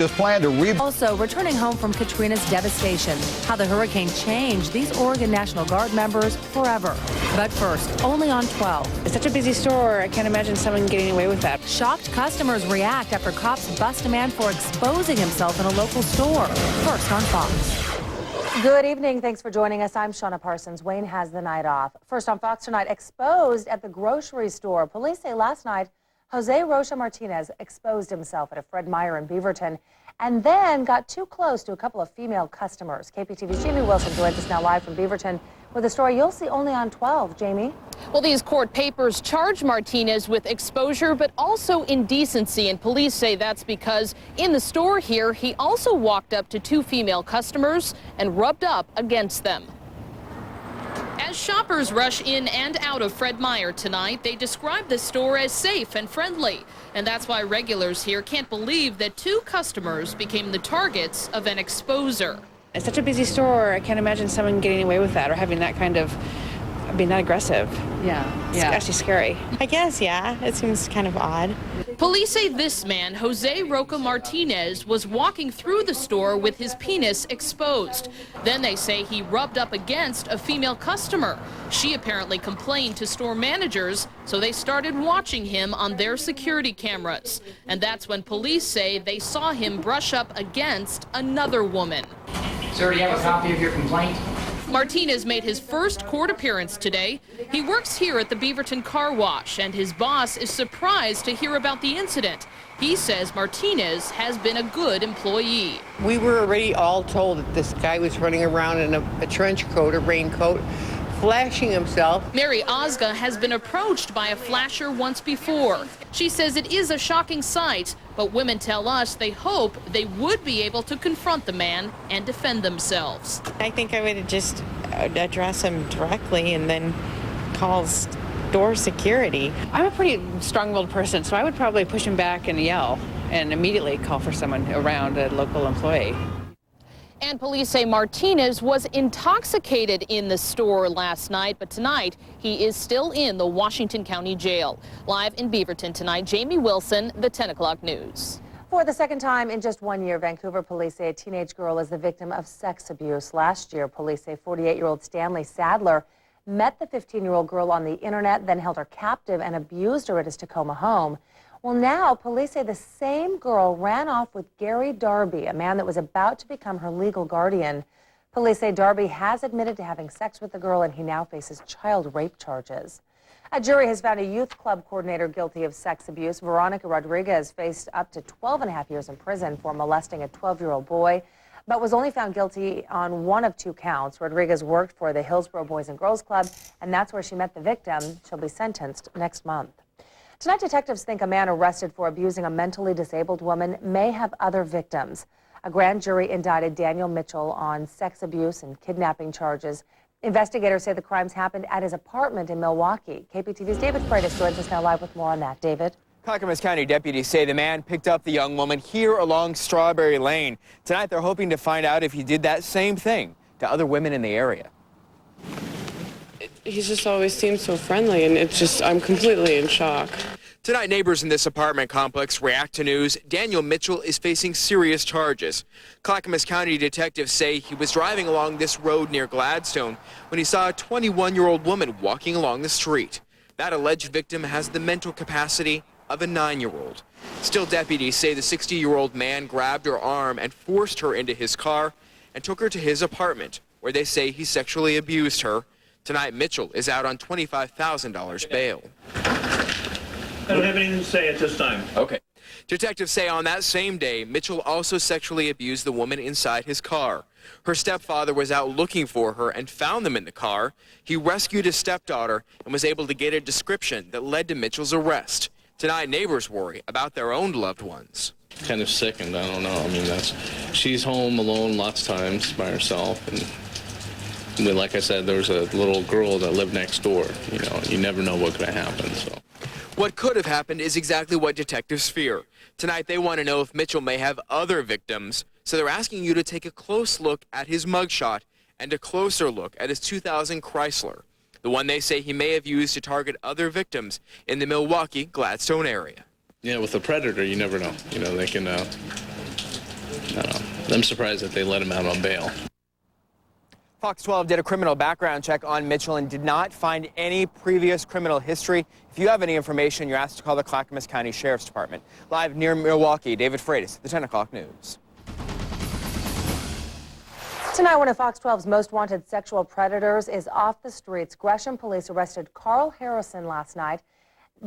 This plan to Also, returning home from Katrina's devastation, how the hurricane changed these Oregon National Guard members forever. But first, only on 12. It's such a busy store, I can't imagine someone getting away with that. Shocked customers react after cops bust a man for exposing himself in a local store. First on Fox. Good evening. Thanks for joining us. I'm Shauna Parsons. Wayne has the night off. First on Fox tonight, exposed at the grocery store. Police say last night, Jose Rocha Martinez exposed himself at a Fred Meyer in Beaverton and then got too close to a couple of female customers. KPTV's Jamie Wilson joins us now live from Beaverton with a story you'll see only on 12. Jamie? Well, these court papers charge Martinez with exposure, but also indecency. And police say that's because in the store here, he also walked up to two female customers and rubbed up against them. As shoppers rush in and out of Fred Meyer tonight, they describe the store as safe and friendly. And that's why regulars here can't believe that two customers became the targets of an exposer. It's such a busy store, I can't imagine someone getting away with that or having that kind of, being that aggressive. It's actually scary. I guess, yeah. It seems kind of odd. Police say this man, Jose Rocha Martinez, was walking through the store with his penis exposed. Then they say he rubbed up against a female customer. She apparently complained to store managers, so they started watching him on their security cameras. And that's when police say they saw him brush up against another woman. Sir, do you have a copy of your complaint? Martinez made his first court appearance today. He works here at the Beaverton Car Wash, and his boss is surprised to hear about the incident. He says Martinez has been a good employee. We were already all told that this guy was running around in a trench coat, a raincoat, flashing himself. Mary Ozga has been approached by a flasher once before. She says it is a shocking sight, but women tell us they hope they would be able to confront the man and defend themselves. I think I would just address him directly and then call store security. I'm a pretty strong-willed person, so I would probably push him back and yell and immediately call for someone around, a local employee. And police say Martinez was intoxicated in the store last night, but tonight he is still in the Washington County Jail. Live in Beaverton tonight, Jamie Wilson, the 10 o'clock news. For the second time in just 1 year, Vancouver police say a teenage girl is the victim of sex abuse. Last year, police say 48-year-old Stanley Sadler met the 15-year-old girl on the internet, then held her captive and abused her at his Tacoma home. Well, now police say the same girl ran off with Gary Darby, a man that was about to become her legal guardian. Police say Darby has admitted to having sex with the girl, and he now faces child rape charges. A jury has found a youth club coordinator guilty of sex abuse. Veronica Rodriguez faced up to 12.5 years in prison for molesting a 12-year-old boy, but was only found guilty on one of two counts. Rodriguez worked for the Hillsborough Boys and Girls Club, and that's where she met the victim. She'll be sentenced next month. Tonight, detectives think a man arrested for abusing a mentally disabled woman may have other victims. A grand jury indicted Daniel Mitchell on sex abuse and kidnapping charges. Investigators say the crimes happened at his apartment in Milwaukee. KPTV's David Freitas joins us now live with more on that. David? Clackamas County deputies say the man picked up the young woman here along Strawberry Lane. Tonight, they're hoping to find out if he did that same thing to other women in the area. He just always seems so friendly, and I'm completely in shock. Tonight, neighbors in this apartment complex react to news. Daniel Mitchell is facing serious charges. Clackamas County detectives say he was driving along this road near Gladstone when he saw a 21-year-old woman walking along the street. That alleged victim has the mental capacity of a 9-year-old. Still, deputies say the 60-year-old man grabbed her arm and forced her into his car and took her to his apartment, where they say he sexually abused her. Tonight, Mitchell is out on $25,000 bail. I don't have anything to say at this time. Okay. Detectives say on that same day, Mitchell also sexually abused the woman inside his car. Her stepfather was out looking for her and found them in the car. He rescued his stepdaughter and was able to get a description that led to Mitchell's arrest. Tonight, neighbors worry about their own loved ones. Kind of sickened, I don't know. I mean, she's home alone lots of times by herself, and like I said, there was a little girl that lived next door. You never know what could have happened. So. What could have happened is exactly what detectives fear. Tonight, they want to know if Mitchell may have other victims, so they're asking you to take a close look at his mugshot and a closer look at his 2000 Chrysler, the one they say he may have used to target other victims in the Milwaukee, Gladstone area. Yeah, with a predator, you never know. They can I'm surprised that they let him out on bail. Fox 12 did a criminal background check on Mitchell and did not find any previous criminal history. If you have any information, you're asked to call the Clackamas County Sheriff's Department. Live near Milwaukee, David Freitas, the 10 o'clock news. Tonight, one of Fox 12's most wanted sexual predators is off the streets. Gresham police arrested Carl Harrison last night.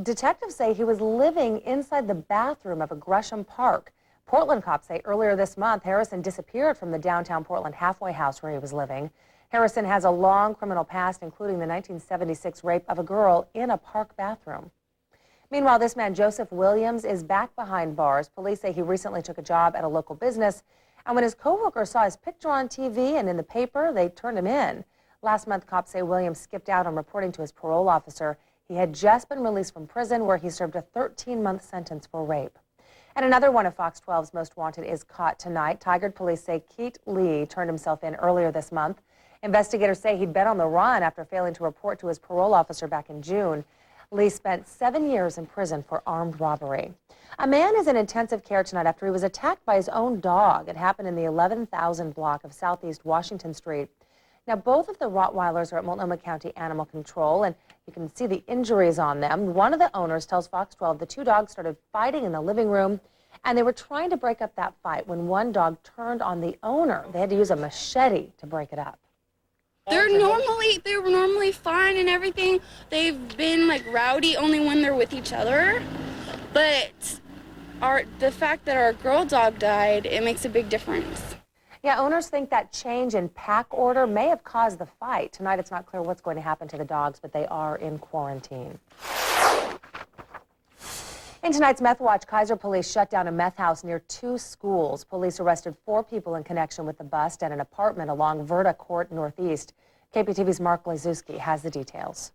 Detectives say he was living inside the bathroom of a Gresham park. Portland cops say earlier this month, Harrison disappeared from the downtown Portland halfway house where he was living. Harrison has a long criminal past, including the 1976 rape of a girl in a park bathroom. Meanwhile, this man, Joseph Williams, is back behind bars. Police say he recently took a job at a local business, and when his coworkers saw his picture on TV and in the paper, they turned him in. Last month, cops say Williams skipped out on reporting to his parole officer. He had just been released from prison where he served a 13-month sentence for rape. And another one of Fox 12's most wanted is caught tonight. Tigard police say Keith Lee turned himself in earlier this month. Investigators say he'd been on the run after failing to report to his parole officer back in June. Lee spent 7 years in prison for armed robbery. A man is in intensive care tonight after he was attacked by his own dog. It happened in the 11,000 block of Southeast Washington Street. Now, both of the Rottweilers are at Multnomah County Animal Control, and you can see the injuries on them. One of the owners tells Fox 12 the two dogs started fighting in the living room, and they were trying to break up that fight when one dog turned on the owner. They had to use a machete to break it up. They were normally fine and everything. They've been like rowdy only when they're with each other, but the fact that our girl dog died, it makes a big difference. Yeah, owners think that change in pack order may have caused the fight. Tonight, it's not clear what's going to happen to the dogs, but they are in quarantine. In tonight's Meth Watch, Kaiser police shut down a meth house near 2 schools. Police arrested 4 people in connection with the bust at an apartment along Verda Court Northeast. KPTV's Mark Lazuski has the details.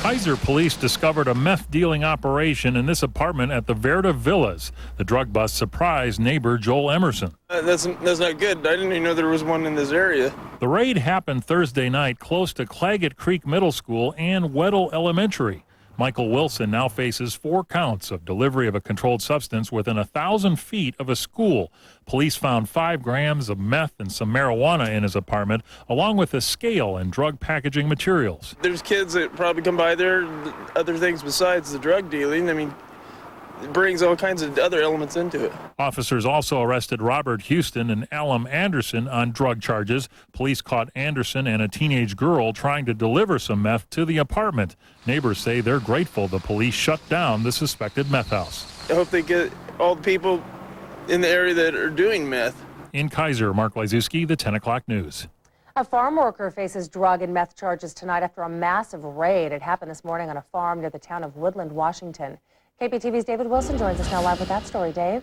Kaiser police discovered a meth-dealing operation in this apartment at the Verda Villas. The drug bust surprised neighbor Joel Emerson. That's not good. I didn't even know there was one in this area. The raid happened Thursday night close to Claggett Creek Middle School and Weddell Elementary. Michael Wilson now faces 4 counts of delivery of a controlled substance within 1,000 feet of a school. Police found 5 grams of meth and some marijuana in his apartment, along with a scale and drug packaging materials. There's kids that probably come by there, other things besides the drug dealing. I mean, it brings all kinds of other elements into it. Officers also arrested Robert Houston and Alum Anderson on drug charges. Police caught Anderson and a teenage girl trying to deliver some meth to the apartment. Neighbors say they're grateful the police shut down the suspected meth house. I hope they get all the people in the area that are doing meth. In Kaiser, Mark Lazuski, the 10 o'clock news. A farm worker faces drug and meth charges tonight after a massive raid. It happened this morning on a farm near the town of Woodland, Washington. KPTV's David Wilson joins us now live with that story. Dave?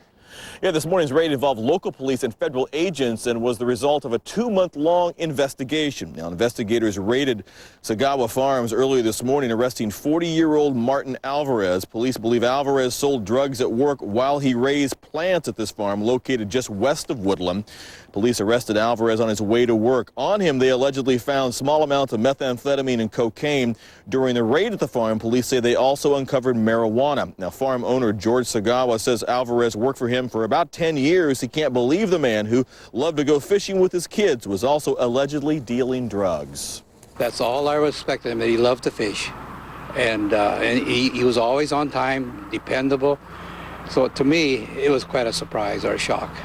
Yeah, this morning's raid involved local police and federal agents and was the result of a 2-month-long investigation. Now, investigators raided Sagawa Farms earlier this morning, arresting 40-year-old Martin Alvarez. Police believe Alvarez sold drugs at work while he raised plants at this farm located just west of Woodland. Police arrested Alvarez on his way to work. On him, they allegedly found small amounts of methamphetamine and cocaine. During the raid at the farm, police say they also uncovered marijuana. Now, farm owner George Sagawa says Alvarez worked for him for about 10 years. He can't believe the man who loved to go fishing with his kids was also allegedly dealing drugs. That's all I respected him, that he loved to fish. And he was always on time, dependable. So to me, it was quite a surprise or a shock.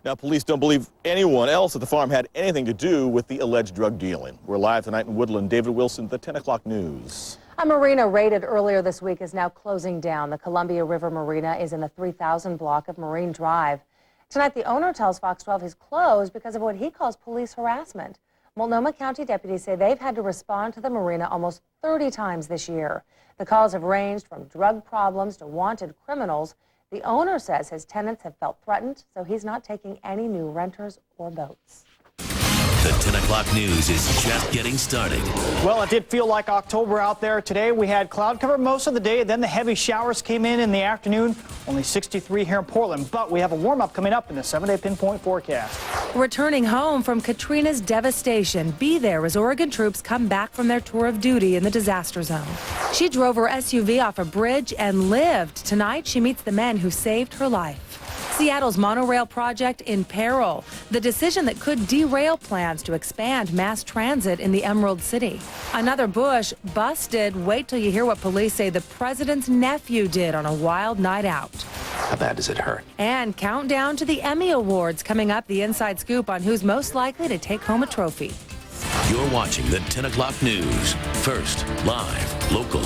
Now, police don't believe anyone else at the farm had anything to do with the alleged drug dealing. We're live tonight in Woodland. David Wilson, the 10 o'clock news. A marina raided earlier this week is now closing down. The Columbia River Marina is in the 3000 block of Marine Drive. Tonight, the owner tells Fox 12 he's closed because of what he calls police harassment. Multnomah County deputies say they've had to respond to the marina almost 30 times this year. The calls have ranged from drug problems to wanted criminals. The owner says his tenants have felt threatened, so he's not taking any new renters or boats. The 10 o'clock news is just getting started. Well, it did feel like October out there today. We had cloud cover most of the day. Then the heavy showers came in the afternoon. Only 63 here in Portland. But we have a warm-up coming up in the 7-day pinpoint forecast. Returning home from Katrina's devastation. Be there as Oregon troops come back from their tour of duty in the disaster zone. She drove her SUV off a bridge and lived. Tonight, she meets the men who saved her life. Seattle's monorail project in peril. The decision that could derail plans to expand mass transit in the Emerald City. Another Bush busted. Wait till you hear what police say the president's nephew did on a wild night out. How bad does it hurt? And countdown to the Emmy Awards coming up. The inside scoop on who's most likely to take home a trophy. You're watching the 10 o'clock news. First, live, local.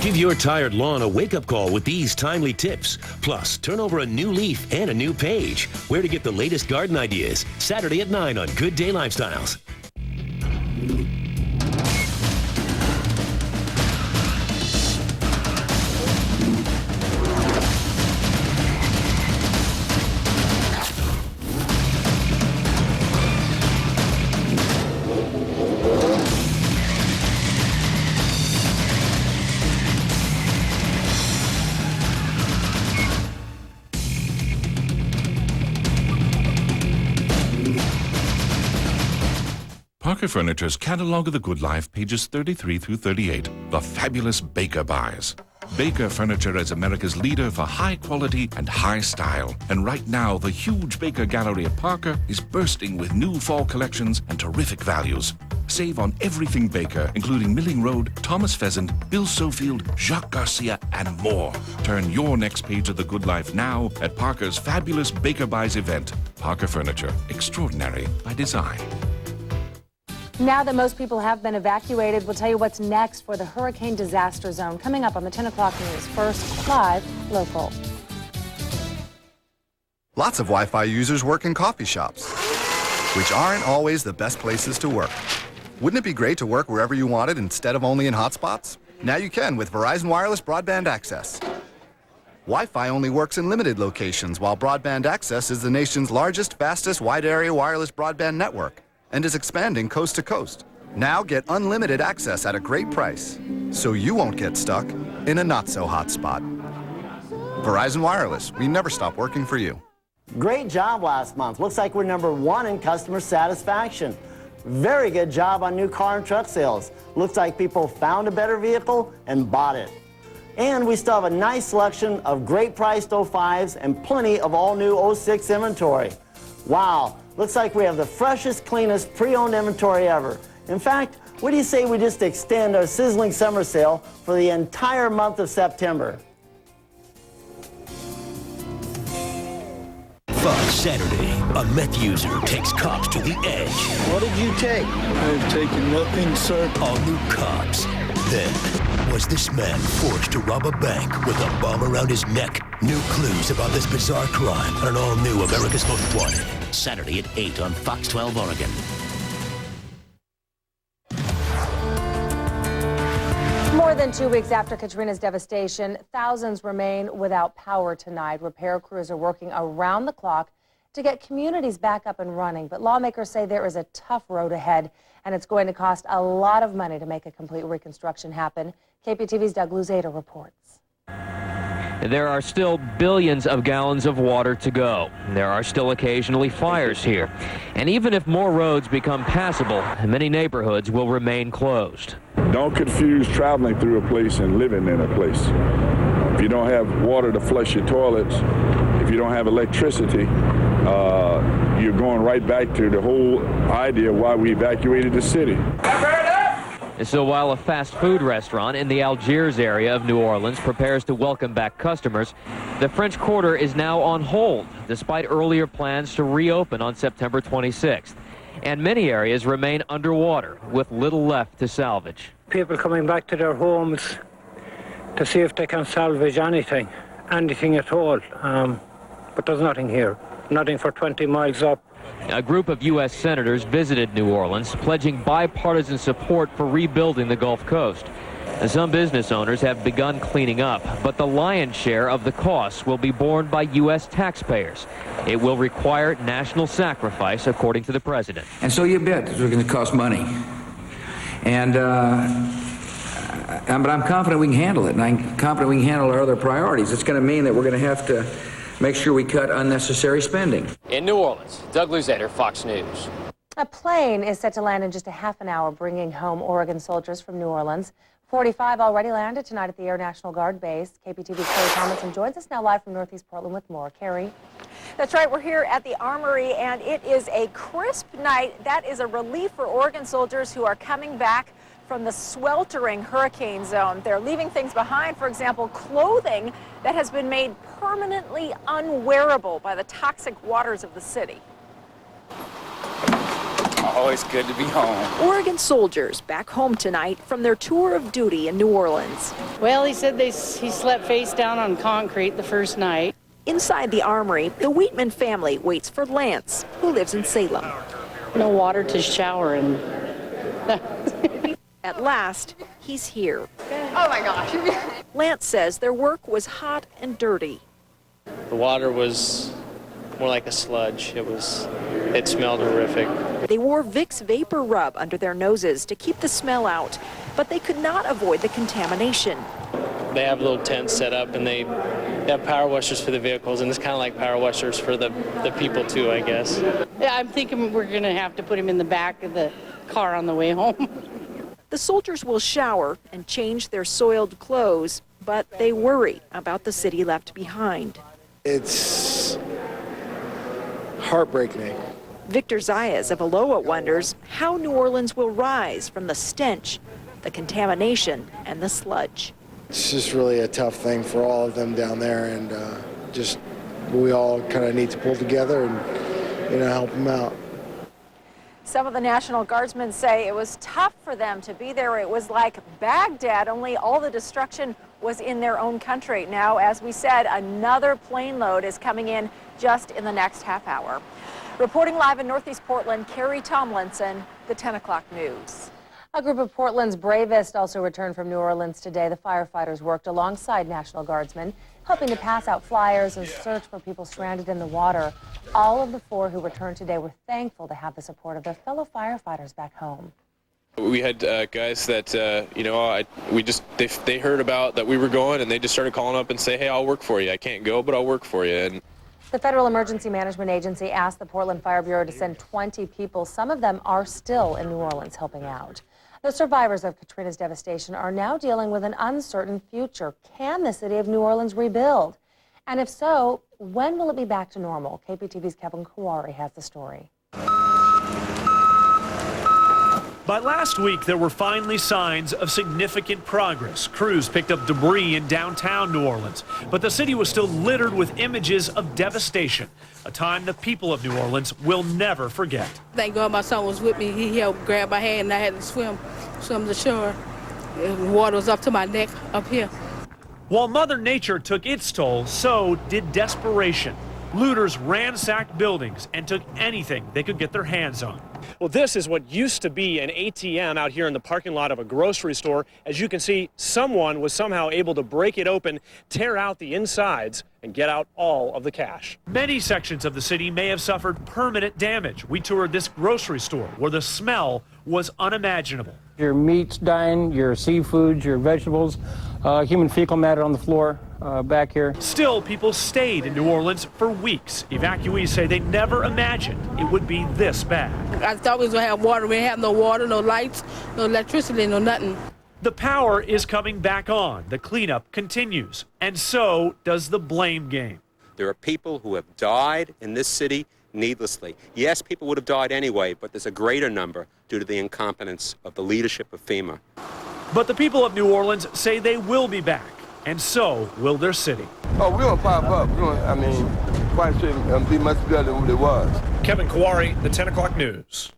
Give your tired lawn a wake-up call with these timely tips. Plus, turn over a new leaf and a new page. Where to get the latest garden ideas. Saturday at 9 on Good Day Lifestyles. Parker Furniture's Catalog of the Good Life, pages 33 through 38. The fabulous Baker buys. Baker Furniture is America's leader for high quality and high style. And right now, the huge Baker Gallery at Parker is bursting with new fall collections and terrific values. Save on everything Baker, including Milling Road, Thomas Pheasant, Bill Sofield, Jacques Garcia, and more. Turn your next page of the good life now at Parker's fabulous Baker Buys event. Parker Furniture, extraordinary by design. Now that most people have been evacuated, we'll tell you what's next for the hurricane disaster zone coming up on the 10 o'clock news. First, live, local. Lots of Wi-Fi users work in coffee shops, which aren't always the best places to work. Wouldn't it be great to work wherever you wanted instead of only in hotspots? Now you can with Verizon Wireless Broadband Access. Wi-Fi only works in limited locations, while Broadband Access is the nation's largest, fastest, wide-area wireless broadband network and is expanding coast to coast. Now get unlimited access at a great price, so you won't get stuck in a not-so-hot spot. Verizon Wireless, we never stop working for you. Great job last month. Looks like we're #1 in customer satisfaction. Very good job on new car and truck sales. Looks like people found a better vehicle and bought it. And we still have a nice selection of great priced 05s and plenty of all new 06 inventory. Wow. Looks like we have the freshest, cleanest pre-owned inventory ever. In fact, what do you say we just extend our sizzling summer sale for the entire month of September? Fox Saturday, a meth user takes cops to the edge. What did you take? I've taken nothing, sir. All new cops. Then, was this man forced to rob a bank with a bomb around his neck? New clues about this bizarre crime on an all-new America's Most Wanted. Saturday at 8 on Fox 12 Oregon. More than 2 weeks after Katrina's devastation, thousands remain without power tonight. Repair crews are working around the clock to get communities back up and running. But lawmakers say there is a tough road ahead, and it's going to cost a lot of money to make a complete reconstruction happen. KPTV's Doug Luzada reports. There are still billions of gallons of water to go. There are still occasionally fires here. And even if more roads become passable, many neighborhoods will remain closed. Don't confuse traveling through a place and living in a place. If you don't have water to flush your toilets, if you don't have electricity, you're going right back to the whole idea why we evacuated the city. So while a fast food restaurant in the Algiers area of New Orleans prepares to welcome back customers, the French Quarter is now on hold, despite earlier plans to reopen on September 26th. And many areas remain underwater, with little left to salvage. People coming back to their homes to see if they can salvage anything at all. But there's nothing here, nothing for 20 miles up. A group of U.S. senators visited New Orleans, pledging bipartisan support for rebuilding the Gulf Coast. And some business owners have begun cleaning up, but the lion's share of the costs will be borne by U.S. taxpayers. It will require national sacrifice, according to the president. And so you bet it's going to cost money. And but I'm confident we can handle it, and I'm confident we can handle our other priorities. It's going to mean that we're going to have to make sure we cut unnecessary spending. In New Orleans, Doug Luzada, Fox News. A plane is set to land in just a half an hour, bringing home Oregon soldiers from New Orleans. 45 already landed tonight at the Air National Guard base. KPTV's Carrie Tomlinson joins us now live from Northeast Portland with more. Carrie. That's right. We're here at the Armory, and it is a crisp night. That is a relief for Oregon soldiers who are coming back from the sweltering hurricane zone. They're leaving things behind, for example, clothing that has been made permanently unwearable by the toxic waters of the city. Always good to be home. Oregon soldiers back home tonight from their tour of duty in New Orleans. Well, he said he slept face down on concrete the first night. Inside the Armory, the Wheatman family waits for Lance, who lives in Salem. No water to shower in. At last, he's here. Oh my gosh. Lance says their work was hot and dirty. The water was more like a sludge. It smelled horrific. They wore Vicks Vapor Rub under their noses to keep the smell out, but they could not avoid the contamination. They have little tents set up, and they have power washers for the vehicles, and it's kind of like power washers for the people too, I guess. Yeah, I'm thinking we're going to have to put him in the back of the car on the way home. The soldiers will shower and change their soiled clothes, but they worry about the city left behind. It's heartbreaking. Victor Zayas of Aloha wonders how New Orleans will rise from the stench, the contamination, and the sludge. It's just really a tough thing for all of them down there, and we all kind of need to pull together and help them out. Some of the National Guardsmen say it was tough for them to be there. It was like Baghdad, only all the destruction was in their own country. Now, as we said, another plane load is coming in just in the next half hour. Reporting live in Northeast Portland, Carrie Tomlinson, the 10 o'clock news. A group of Portland's bravest also returned from New Orleans today. The firefighters worked alongside National Guardsmen, helping to pass out flyers and search for people stranded in the water. All of the 4 who returned today were thankful to have the support of their fellow firefighters back home. We had guys that, they heard about that we were going, and they just started calling up and say, hey, I'll work for you. I can't go, but I'll work for you. And the Federal Emergency Management Agency asked the Portland Fire Bureau to send 20 people. Some of them are still in New Orleans helping out. The survivors of Katrina's devastation are now dealing with an uncertain future. Can the city of New Orleans rebuild? And if so, when will it be back to normal? KPTV's Kevin Kawari has the story. By last week, there were finally signs of significant progress. Crews picked up debris in downtown New Orleans, but the city was still littered with images of devastation, a time the people of New Orleans will never forget. Thank God my son was with me. He helped grab my hand, and I had to swim to shore. The water was up to my neck up here. While Mother Nature took its toll, so did desperation. Looters ransacked buildings and took anything they could get their hands on. Well, this is what used to be an ATM out here in the parking lot of a grocery store. As you can see, someone was somehow able to break it open, tear out the insides, and get out all of the cash. Many sections of the city may have suffered permanent damage. We toured this grocery store where the smell was unimaginable. Your meats dying, your seafoods, your vegetables, human fecal matter on the floor back here. Still, people stayed in New Orleans for weeks. Evacuees say they never imagined it would be this bad. I thought we was going to have water. We didn't have no water, no lights, no electricity, no nothing. The power is coming back on. The cleanup continues. And so does the blame game. There are people who have died in this city needlessly. Yes, people would have died anyway, but there's a greater number due to the incompetence of the leadership of FEMA. But the people of New Orleans say they will be back, and so will their city. Oh, we're going to pop up. Quite shouldn't be much better than what it was. Kevin Kawari, the 10 o'clock news.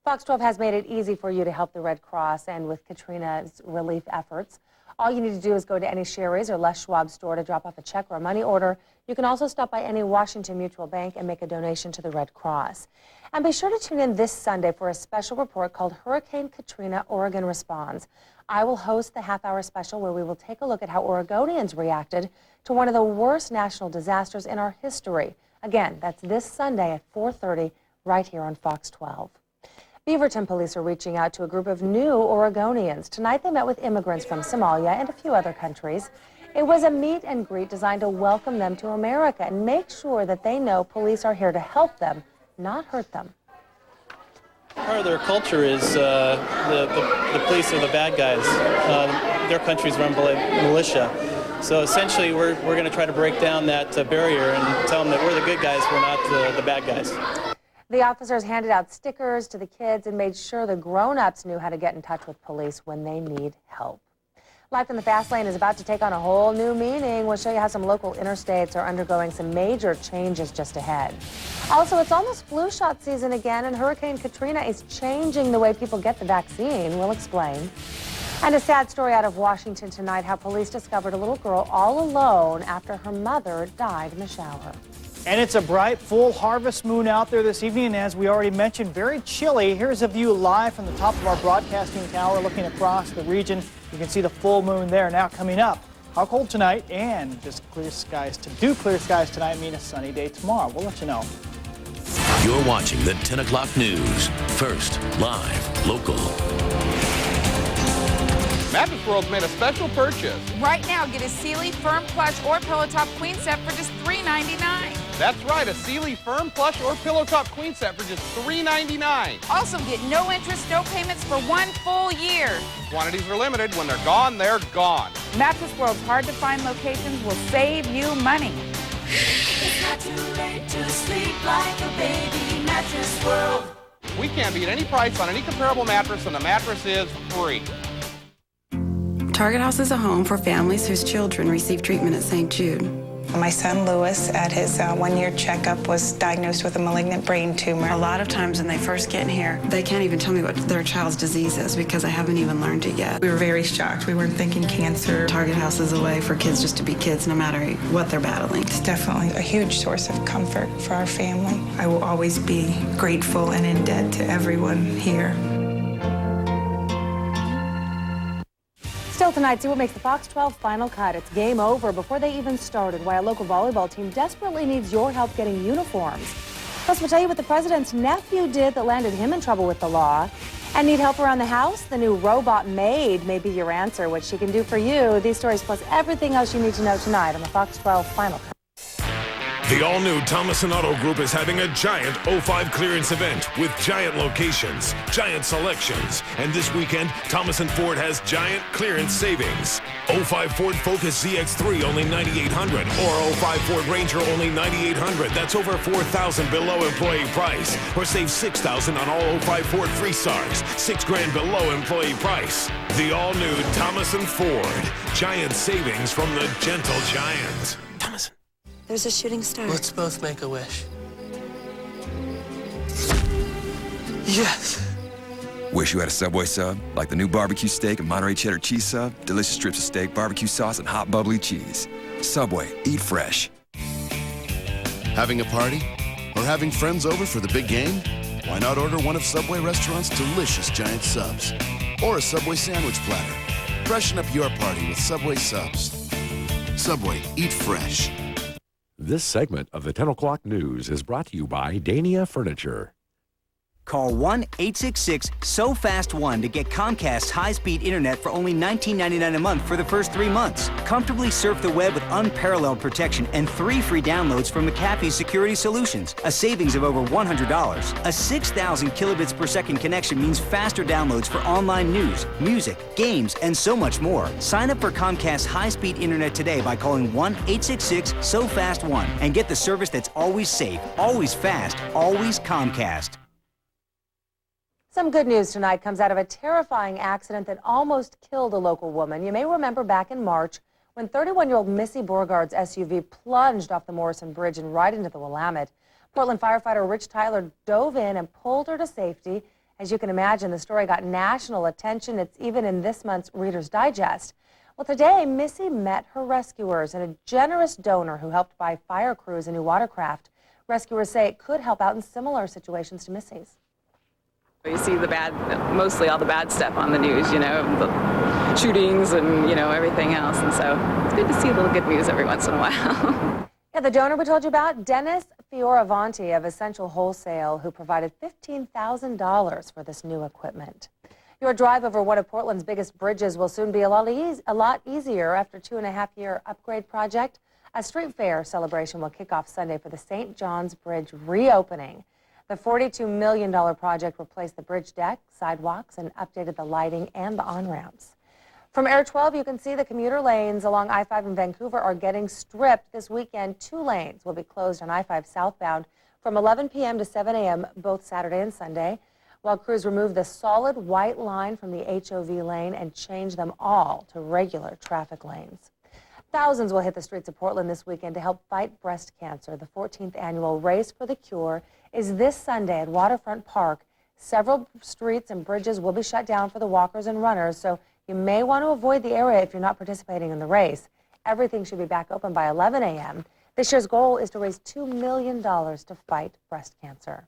Fox 12 has made it easy for you to help the Red Cross and with Katrina's relief efforts. All you need to do is go to any Sherry's or Les Schwab store to drop off a check or a money order. You can also stop by any Washington Mutual Bank and make a donation to the Red Cross. And be sure to tune in this Sunday for a special report called Hurricane Katrina, Oregon Responds. I will host the half-hour special where we will take a look at how Oregonians reacted to one of the worst national disasters in our history. Again, that's this Sunday at 4:30 right here on Fox 12. Beaverton police are reaching out to a group of new Oregonians. Tonight they met with immigrants from Somalia and a few other countries. It was a meet and greet designed to welcome them to America and make sure that they know police are here to help them, not hurt them. part of their culture is the police are the bad guys. Their country's run by militia. So essentially, we're going to try to break down that barrier and tell them that we're the good guys, we're not the bad guys. The officers handed out stickers to the kids and made sure the grown-ups knew how to get in touch with police when they need help. Life in the fast lane is about to take on a whole new meaning. We'll show you how some local interstates are undergoing some major changes just ahead. Also, it's almost flu shot season again, and Hurricane Katrina is changing the way people get the vaccine. We'll explain. And a sad story out of Washington tonight, how police discovered a little girl all alone after her mother died in the shower. And it's a bright, full harvest moon out there this evening, and as we already mentioned, very chilly. Here's a view live from the top of our broadcasting tower looking across the region. You can see the full moon there. Now coming up, how cold tonight and just clear skies. Clear skies tonight mean a sunny day tomorrow. We'll let you know. You're watching the 10 o'clock news. First, live, local. Mattress World's made a special purchase. Right now, get a Sealy Firm Plush or Pillow Top Queen Set for just $3.99. That's right, a Sealy Firm Plush or Pillow Top Queen Set for just $3.99. Also, get no interest, no payments for 1 full year. Quantities are limited. When they're gone, they're gone. Mattress World's hard-to-find locations will save you money. It's not too late to sleep like a baby. Mattress World. We can't beat any price on any comparable mattress, and the mattress is free. Target House is a home for families whose children receive treatment at St. Jude. My son Lewis, at his one-year checkup, was diagnosed with a malignant brain tumor. A lot of times when they first get in here, they can't even tell me what their child's disease is because I haven't even learned it yet. We were very shocked. We weren't thinking cancer. Target House is a way for kids just to be kids no matter what they're battling. It's definitely a huge source of comfort for our family. I will always be grateful and in debt to everyone here. Still tonight, see what makes the Fox 12 final cut. It's game over before they even started. Why a local volleyball team desperately needs your help getting uniforms. Plus, we'll tell you what the president's nephew did that landed him in trouble with the law. And need help around the house? The new robot maid may be your answer. What she can do for you. These stories plus everything else you need to know tonight on the Fox 12 final cut. The all-new Thomason Auto Group is having a giant 05 clearance event with giant locations, giant selections, and this weekend, Thomason Ford has giant clearance savings. 05 Ford Focus ZX3 only $9,800 or 05 Ford Ranger only $9,800. That's over $4,000 below employee price. Or save $6,000 on all 05 Ford Freestars, $6,000 below employee price. The all-new Thomason Ford. Giant savings from the gentle giant. Thomason. There's a shooting star. Let's both make a wish. Yes! Wish you had a Subway sub, like the new barbecue steak and Monterey cheddar cheese sub, delicious strips of steak, barbecue sauce, and hot bubbly cheese. Subway, eat fresh. Having a party? Or having friends over for the big game? Why not order one of Subway restaurant's delicious giant subs? Or a Subway sandwich platter. Freshen up your party with Subway subs. Subway, eat fresh. This segment of the 10 o'clock news is brought to you by Dania Furniture. Call 1-866-SO-FAST-1 to get Comcast high-speed internet for only $19.99 a month for the first 3 months. Comfortably surf the web with unparalleled protection and 3 free downloads from McAfee Security Solutions, a savings of over $100. A 6,000 kilobits per second connection means faster downloads for online news, music, games, and so much more. Sign up for Comcast high-speed internet today by calling 1-866-SO-FAST-1 and get the service that's always safe, always fast, always Comcast. Some good news tonight comes out of a terrifying accident that almost killed a local woman. You may remember back in March when 31-year-old Missy Beauregard's SUV plunged off the Morrison Bridge and right into the Willamette. Portland firefighter Rich Tyler dove in and pulled her to safety. As you can imagine, the story got national attention. It's even in this month's Reader's Digest. Well, today, Missy met her rescuers and a generous donor who helped buy fire crews a new watercraft. Rescuers say it could help out in similar situations to Missy's. You see the bad, mostly all the bad stuff on the news, you know, the shootings and, you know, everything else. And so it's good to see a little good news every once in a while. Yeah, the donor we told you about, Dennis Fioravanti of Essential Wholesale, who provided $15,000 for this new equipment. Your drive over one of Portland's biggest bridges will soon be a lot easier after a 2.5-year upgrade project. A street fair celebration will kick off Sunday for the St. John's Bridge reopening. The $42 million project replaced the bridge deck, sidewalks, and updated the lighting and the on-ramps. From Air 12, you can see the commuter lanes along I-5 in Vancouver are getting stripped this weekend. 2 lanes will be closed on I-5 southbound from 11 p.m. to 7 a.m. both Saturday and Sunday, while crews remove the solid white line from the HOV lane and change them all to regular traffic lanes. Thousands will hit the streets of Portland this weekend to help fight breast cancer. The 14th annual Race for the Cure is this Sunday at Waterfront Park. Several streets and bridges will be shut down for the walkers and runners, so you may want to avoid the area if you're not participating in the race. Everything should be back open by 11 a.m. This year's goal is to raise $2 million to fight breast cancer.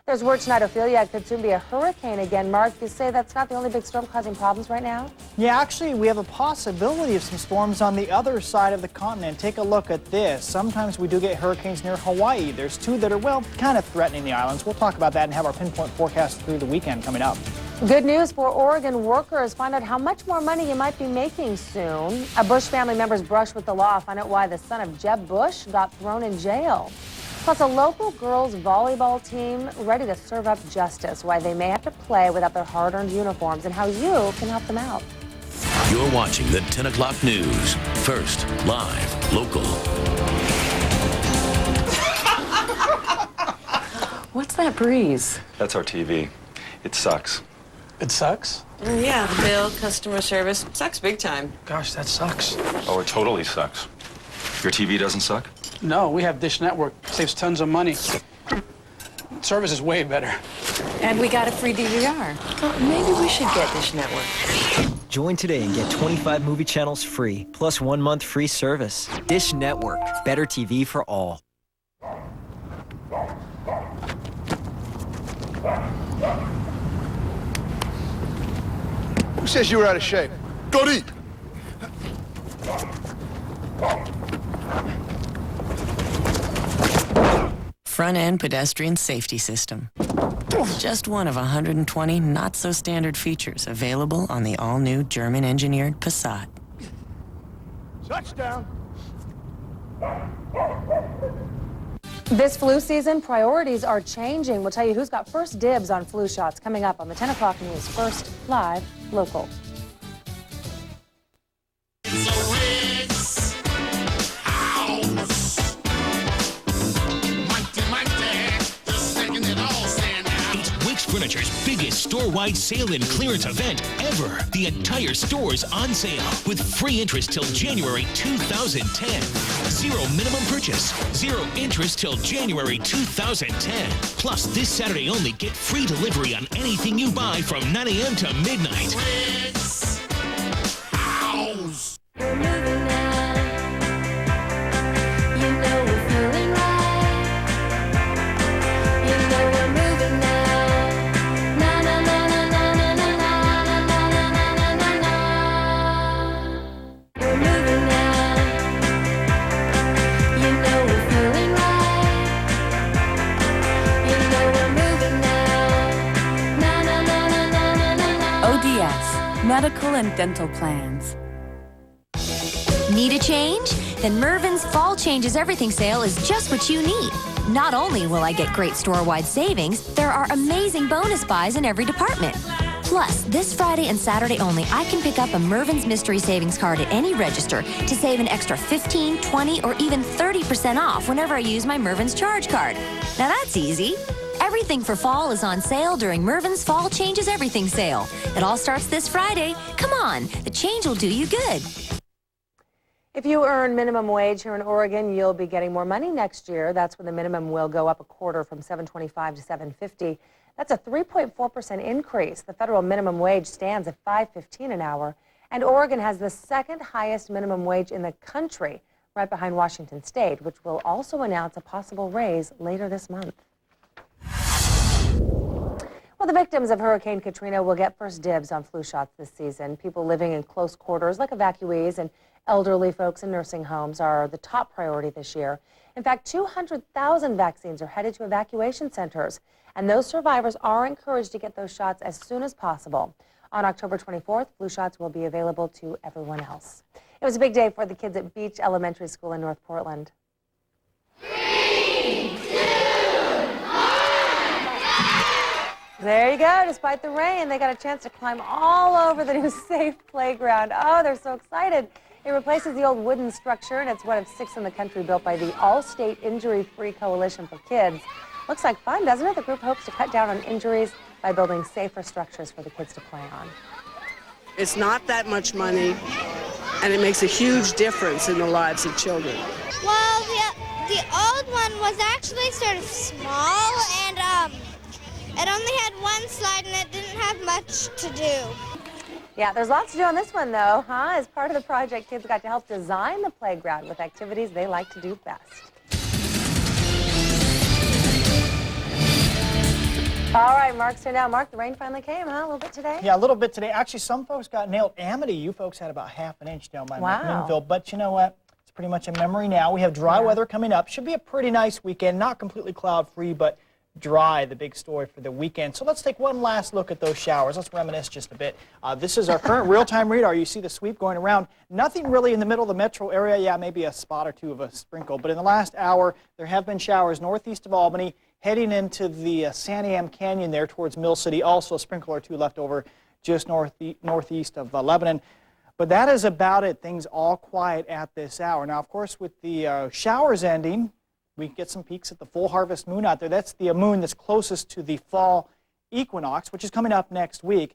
There's word tonight Ophelia could soon be a hurricane again. Mark, you say that's not the only big storm causing problems right now? Yeah, actually, we have a possibility of some storms on the other side of the continent. Take a look at this. Sometimes we do get hurricanes near Hawaii. There's 2 that are, well, kind of threatening the islands. We'll talk about that and have our pinpoint forecast through the weekend coming up. Good news for Oregon workers. Find out how much more money you might be making soon. A Bush family member's brush with the law. Find out why the son of Jeb Bush got thrown in jail. Plus, a local girls volleyball team ready to serve up justice, why they may have to play without their hard-earned uniforms, and how you can help them out. You're watching the 10 o'clock news. First, live, local. What's that breeze? That's our TV. It sucks. It sucks? Yeah, the bill, customer service, sucks big time. Gosh, that sucks. Oh, it totally sucks. Your TV doesn't suck? No, we have Dish Network. Saves tons of money. Service is way better. And we got a free DVR. Well, maybe we should get Dish Network. Join today and get 25 movie channels free, plus 1 month free service. Dish Network. Better TV for all. Who says you were out of shape? Go deep. Front-end pedestrian safety system. Just one of 120 not-so-standard features available on the all-new German-engineered Passat. Touchdown. This flu season, priorities are changing. We'll tell you who's got first dibs on flu shots coming up on the 10 o'clock news. First, live, local. Furniture's biggest store-wide sale and clearance event ever. The entire store's on sale with free interest till January 2010. Zero minimum purchase, zero interest till January 2010. Plus, this Saturday only, get free delivery on anything you buy from 9 a.m. to midnight. We're moving now. You know we're feeling right. You know we're moving now. Medical and dental plans. Need a change? Then Mervyn's Fall Changes Everything sale is just what you need. Not only will I get great store-wide savings, there are amazing bonus buys in every department. Plus, this Friday and Saturday only, I can pick up a Mervyn's Mystery Savings card at any register to save an extra 15, 20, or even 30% off whenever I use my Mervyn's Charge Card. Now that's easy. Everything for fall is on sale during Mervyn's Fall Changes Everything sale. It all starts this Friday. Come on, the change will do you good. If you earn minimum wage here in Oregon, you'll be getting more money next year. That's when the minimum will go up a quarter from $7.25 to $7.50. That's a 3.4% increase. The federal minimum wage stands at $5.15 an hour, and Oregon has the second highest minimum wage in the country, right behind Washington State, which will also announce a possible raise later this month. Well, the victims of Hurricane Katrina will get first dibs on flu shots this season. People living in close quarters, like evacuees and elderly folks in nursing homes, are the top priority this year. In fact, 200,000 vaccines are headed to evacuation centers, and those survivors are encouraged to get those shots as soon as possible. On October 24th, flu shots will be available to everyone else. It was a big day for the kids at Beach Elementary School in North Portland. 3, 2, 1. There you go. Despite the rain, they got a chance to climb all over the new safe playground. Oh, they're so excited. It replaces the old wooden structure, and it's one of 6 in the country built by the All-State Injury-Free Coalition for Kids. Looks like fun, doesn't it? The group hopes to cut down on injuries by building safer structures for the kids to play on. It's not that much money, and it makes a huge difference in the lives of children. Well, the old one was actually sort of small, and it only had one slide, and it didn't have much to do. Yeah, there's lots to do on this one, though, huh? As part of the project, kids got to help design the playground with activities they like to do best. All right, Mark's here now. Mark, the rain finally came, huh? A little bit today? Yeah, a little bit today. Actually, some folks got nailed. Amity, you folks had about half an inch down by McMinnville. But you know what? It's pretty much a memory now. We have dry weather coming up. Should be a pretty nice weekend. Not completely cloud-free, but dry, the big story for the weekend. So let's take one last look at those showers. Let's reminisce just a bit. This is our current real-time radar. You see the sweep going around. Nothing really in the middle of the metro area. Yeah, maybe a spot or two of a sprinkle. But in the last hour, there have been showers northeast of Albany, heading into the Santiam Canyon there towards Mill City. Also a sprinkle or two left over just northeast of Lebanon. But that is about it. Things all quiet at this hour. Now, of course, with the showers ending, we get some peaks at the full harvest moon out there. That's the moon that's closest to the fall equinox, which is coming up next week.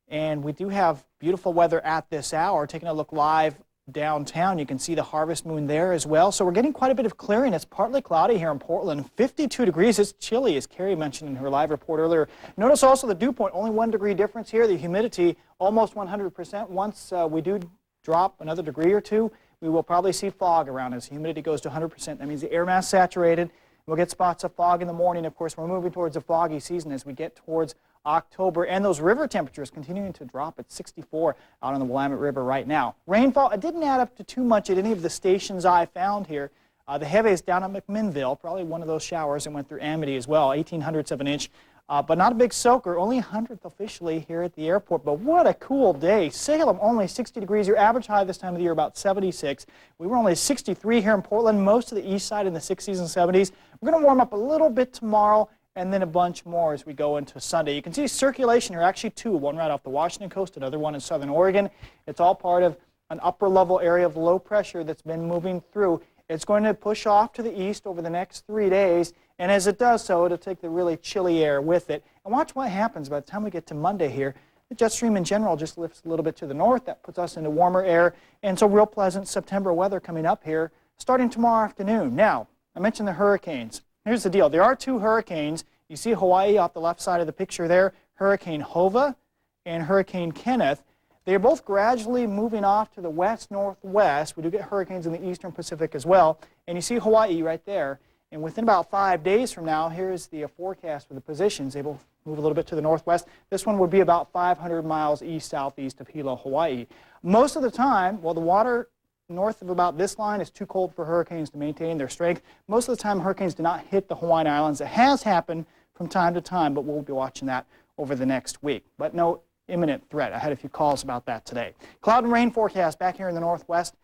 And we do have beautiful weather at this hour. Taking a look live downtown, you can see the harvest moon there as well. So we're getting quite a bit of clearing. It's partly cloudy here in Portland. 52 degrees. It's chilly, as Carrie mentioned in her live report earlier. Notice also the dew point, only 1 degree difference here. The humidity, almost 100%. Once we do drop another degree or two, we will probably see fog around as humidity goes to 100%. That means the air mass saturated. We'll get spots of fog in the morning. Of course, we're moving towards a foggy season as we get towards October, and those river temperatures continuing to drop at 64 out on the Willamette River right now. Rainfall, it didn't add up to too much at any of the stations I found here. The heaviest down at McMinnville, probably one of those showers, and went through Amity as well, 1/1800ths of an inch. But not a big soaker, only 100th officially here at the airport. But what a cool day. Salem, only 60 degrees. Your average high this time of the year, about 76. We were only 63 here in Portland, most of the east side in the 60s and 70s. We're going to warm up a little bit tomorrow, and then a bunch more as we go into Sunday. You can see circulation here, actually two, one right off the Washington coast, another one in southern Oregon. It's all part of an upper level area of low pressure that's been moving through. It's going to push off to the east over the next 3 days, and as it does so, it'll take the really chilly air with it. And watch what happens by the time we get to Monday here. The jet stream in general just lifts a little bit to the north. That puts us into warmer air, and so real pleasant September weather coming up here starting tomorrow afternoon. Now, I mentioned the hurricanes. Here's the deal. There are two hurricanes. You see Hawaii off the left side of the picture there, Hurricane Hova and Hurricane Kenneth. They are both gradually moving off to the west-northwest. We do get hurricanes in the eastern Pacific as well. And you see Hawaii right there. And within about 5 days from now, here's the forecast for the positions. They will move a little bit to the northwest. This one would be about 500 miles east-southeast of Hilo, Hawaii. Most of the time, well, the water north of about this line is too cold for hurricanes to maintain their strength. Most of the time, hurricanes do not hit the Hawaiian Islands. It has happened from time to time, but we'll be watching that over the next week. But no imminent threat. I had a few calls about that today. Cloud and rain forecast back here in the northwest.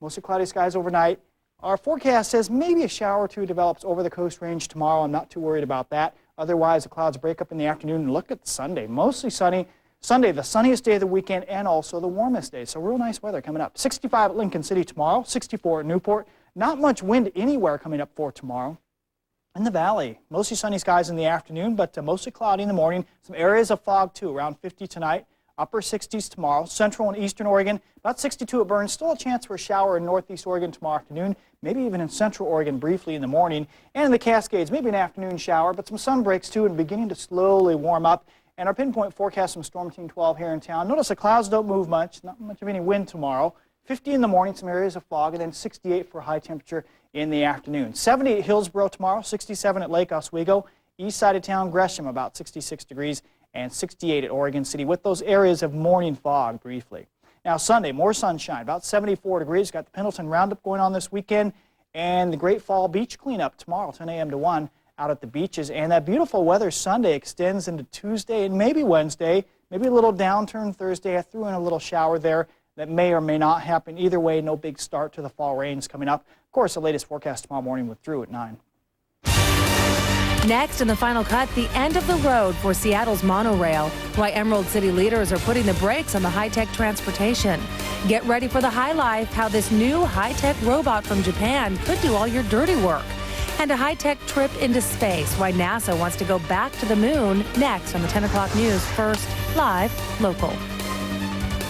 Mostly cloudy skies overnight. Our forecast says maybe a shower or two develops over the coast range tomorrow. I'm not too worried about that. Otherwise, the clouds break up in the afternoon. And look at Sunday. Mostly sunny. Sunday, the sunniest day of the weekend and also the warmest day. So real nice weather coming up. 65 at Lincoln City tomorrow, 64 at Newport. Not much wind anywhere coming up for tomorrow. In the valley, mostly sunny skies in the afternoon, but mostly cloudy in the morning. Some areas of fog too, around 50 tonight. Upper 60s tomorrow. Central and eastern Oregon, about 62 at Burns. Still a chance for a shower in northeast Oregon tomorrow afternoon. Maybe even in central Oregon briefly in the morning. And in the Cascades, maybe an afternoon shower, but some sun breaks too and beginning to slowly warm up. And our pinpoint forecast from Storm Team 12 here in town. Notice the clouds don't move much, not much of any wind tomorrow. 50 in the morning, some areas of fog, and then 68 for high temperature in the afternoon. 70 at Hillsborough tomorrow, 67 at Lake Oswego. East side of town, Gresham, about 66 degrees, and 68 at Oregon City, with those areas of morning fog briefly. Now Sunday, more sunshine, about 74 degrees. Got the Pendleton Roundup going on this weekend, and the Great Fall Beach Cleanup tomorrow, 10 a.m. to 1. Out at the beaches, and that beautiful weather Sunday extends into Tuesday and maybe Wednesday, maybe a little downturn Thursday. I threw in a little shower there that may or may not happen. Either way, no big start to the fall rains coming up. Of course, the latest forecast tomorrow morning with Drew at 9. Next, in the final cut, the end of the road for Seattle's monorail. Why Emerald City leaders are putting the brakes on the high-tech transportation. Get ready for the high life, how this new high-tech robot from Japan could do all your dirty work. And a high-tech trip into space, why NASA wants to go back to the moon. Next on the 10 o'clock news. First, live, local.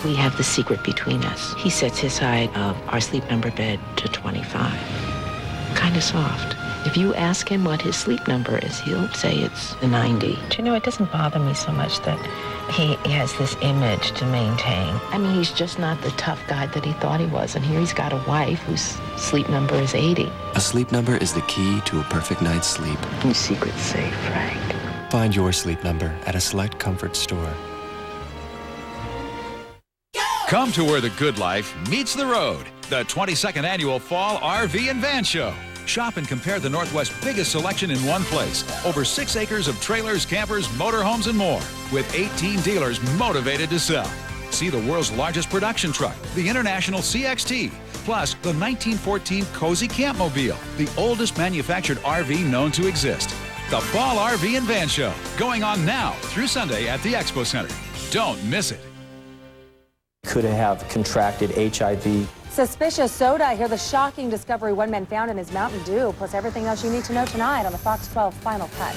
We have the secret between us. He sets his height of our sleep number bed to 25. Kind of soft. If you ask him what his sleep number is, he'll say it's a 90. Do you know, it doesn't bother me so much that he has this image to maintain. I mean, he's just not the tough guy that he thought he was. And here he's got a wife whose sleep number is 80. A sleep number is the key to a perfect night's sleep. Whose secret's safe, Frank? Find your sleep number at a select comfort store. Come to where the good life meets the road. The 22nd Annual Fall RV and Van Show. Shop and compare the Northwest's biggest selection in one place. Over 6 acres of trailers, campers, motorhomes, and more. With 18 dealers motivated to sell. See the world's largest production truck, the International CXT. Plus, the 1914 Cozy Campmobile, the oldest manufactured RV known to exist. The Fall RV and Van Show. Going on now through Sunday at the Expo Center. Don't miss it. Could have contracted HIV. Suspicious soda. Hear the shocking discovery one man found in his Mountain Dew, plus everything else you need to know tonight on the Fox 12 Final Cut.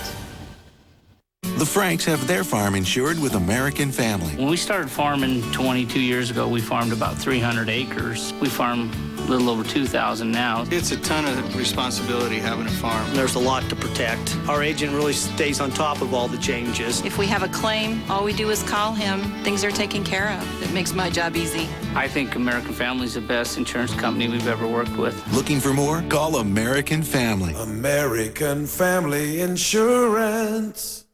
The Franks have their farm insured with American Family. When we started farming 22 years ago, we farmed about 300 acres. We farm a little over 2,000 now. It's a ton of responsibility having a farm. There's a lot to protect. Our agent really stays on top of all the changes. If we have a claim, all we do is call him. Things are taken care of. It makes my job easy. I think American Family is the best insurance company we've ever worked with. Looking for more? Call American Family. American Family Insurance.